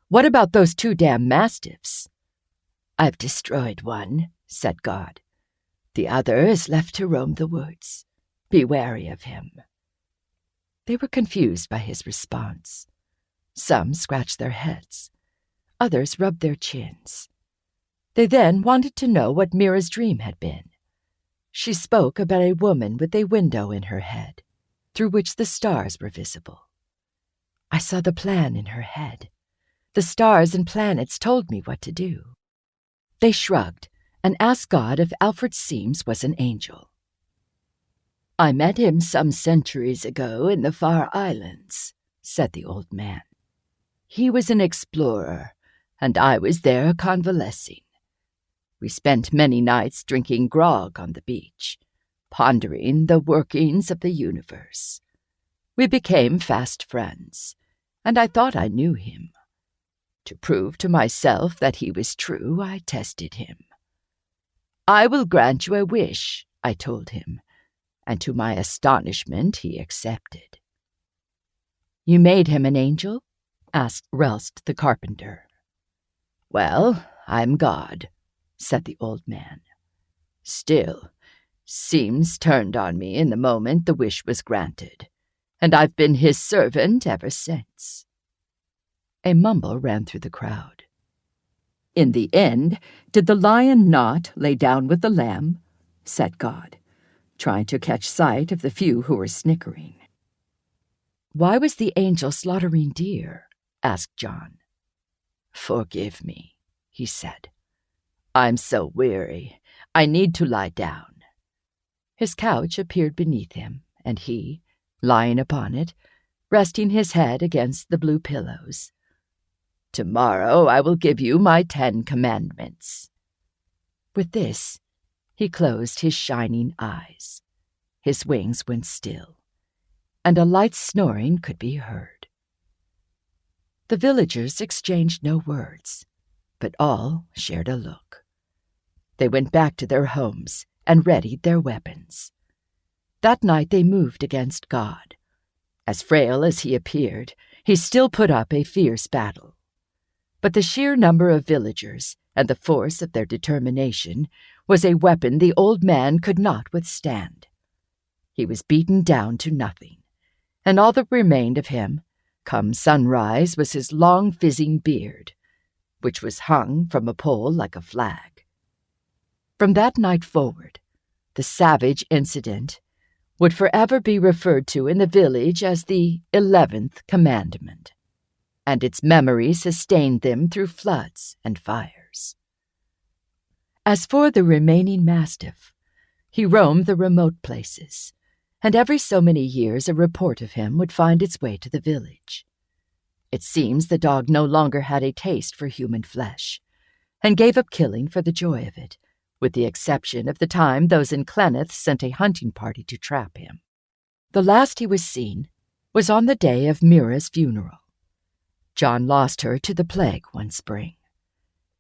S4: "What about those 2 damn mastiffs?" "I've destroyed one," said God. "The other is left to roam the woods. Be wary of him." They were confused by his response. Some scratched their heads. Others rubbed their chins. They then wanted to know what Mira's dream had been. She spoke about a woman with a window in her head, through which the stars were visible. "I saw the plan in her head. The stars and planets told me what to do." They shrugged and asked God if Alfred Seams was an angel. "I met him some centuries ago in the far islands," said the old man. "He was an explorer, and I was there convalescing. We spent many nights drinking grog on the beach, pondering the workings of the universe. We became fast friends, and I thought I knew him. To prove to myself that he was true, I tested him. 'I will grant you a wish,' I told him, and to my astonishment he accepted." "You made him an angel?" asked Relst the carpenter. "Well, I'm God," said the old man. "Still, Seams turned on me in the moment the wish was granted, and I've been his servant ever since." A mumble ran through the crowd.
S5: "In the end, did the lion not lay down with the lamb?" said God, trying to catch sight of the few who were snickering.
S4: "Why was the angel slaughtering deer?" asked John. "Forgive me," he said. "I'm so weary. I need to lie down." His couch appeared beneath him, and he, lying upon it, resting his head against the blue pillows. "Tomorrow I will give you my 10 commandments." With this, he closed his shining eyes. His wings went still, and a light snoring could be heard. The villagers exchanged no words, but all shared a look. They went back to their homes and readied their weapons. That night they moved against God. As frail as he appeared, he still put up a fierce battle. But the sheer number of villagers and the force of their determination was a weapon the old man could not withstand. He was beaten down to nothing, and all that remained of him, come sunrise, was his long fizzing beard, which was hung from a pole like a flag. From that night forward, the savage incident would forever be referred to in the village as the 11th Commandment, and its memory sustained them through floods and fires. As for the remaining mastiff, he roamed the remote places, and every so many years a report of him would find its way to the village. It seems the dog no longer had a taste for human flesh, and gave up killing for the joy of it, with the exception of the time those in Clenneth sent a hunting party to trap him. The last he was seen was on the day of Mira's funeral. John lost her to the plague one spring,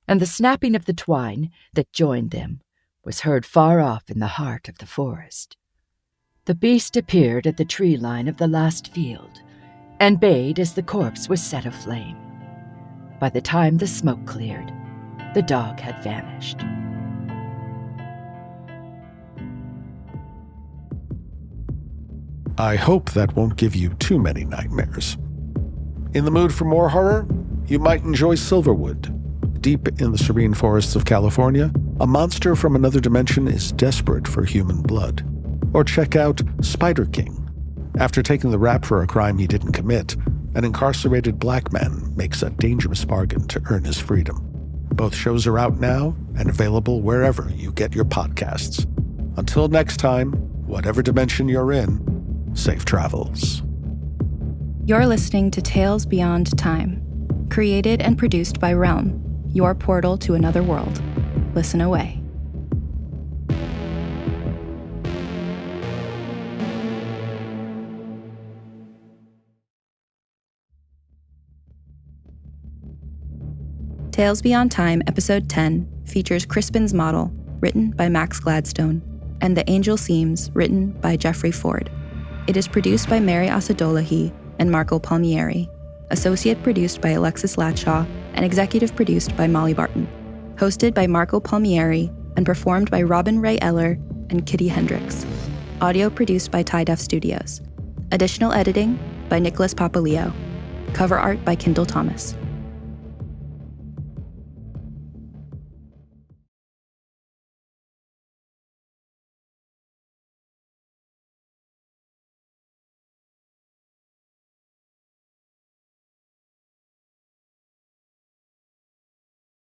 S4: and the snapping of the twine that joined them was heard far off in the heart of the forest. The beast appeared at the tree line of the last field and bayed as the corpse was set aflame. By the time the smoke cleared, the dog had vanished.
S2: I hope that won't give you too many nightmares. In the mood for more horror? You might enjoy Silverwood. Deep in the serene forests of California, a monster from another dimension is desperate for human blood. Or check out Spider King. After taking the rap for a crime he didn't commit, an incarcerated black man makes a dangerous bargain to earn his freedom. Both shows are out now and available wherever you get your podcasts. Until next time, whatever dimension you're in, safe travels.
S1: You're listening to Tales Beyond Time, created and produced by Realm, your portal to another world. Listen away. Tales Beyond Time, Episode 10, features Crispin's Model, written by Max Gladstone, and The Angel Seems, written by Jeffrey Ford. It is produced by Mary Asadolahi and Marco Palmieri, associate produced by Alexis Latshaw, and executive produced by Molly Barton. Hosted by Marco Palmieri and performed by Robin Ray Eller and Kitty Hendrix. Audio produced by Tie Def Studios. Additional editing by Nicholas Papaleo. Cover art by Kendall Thomas.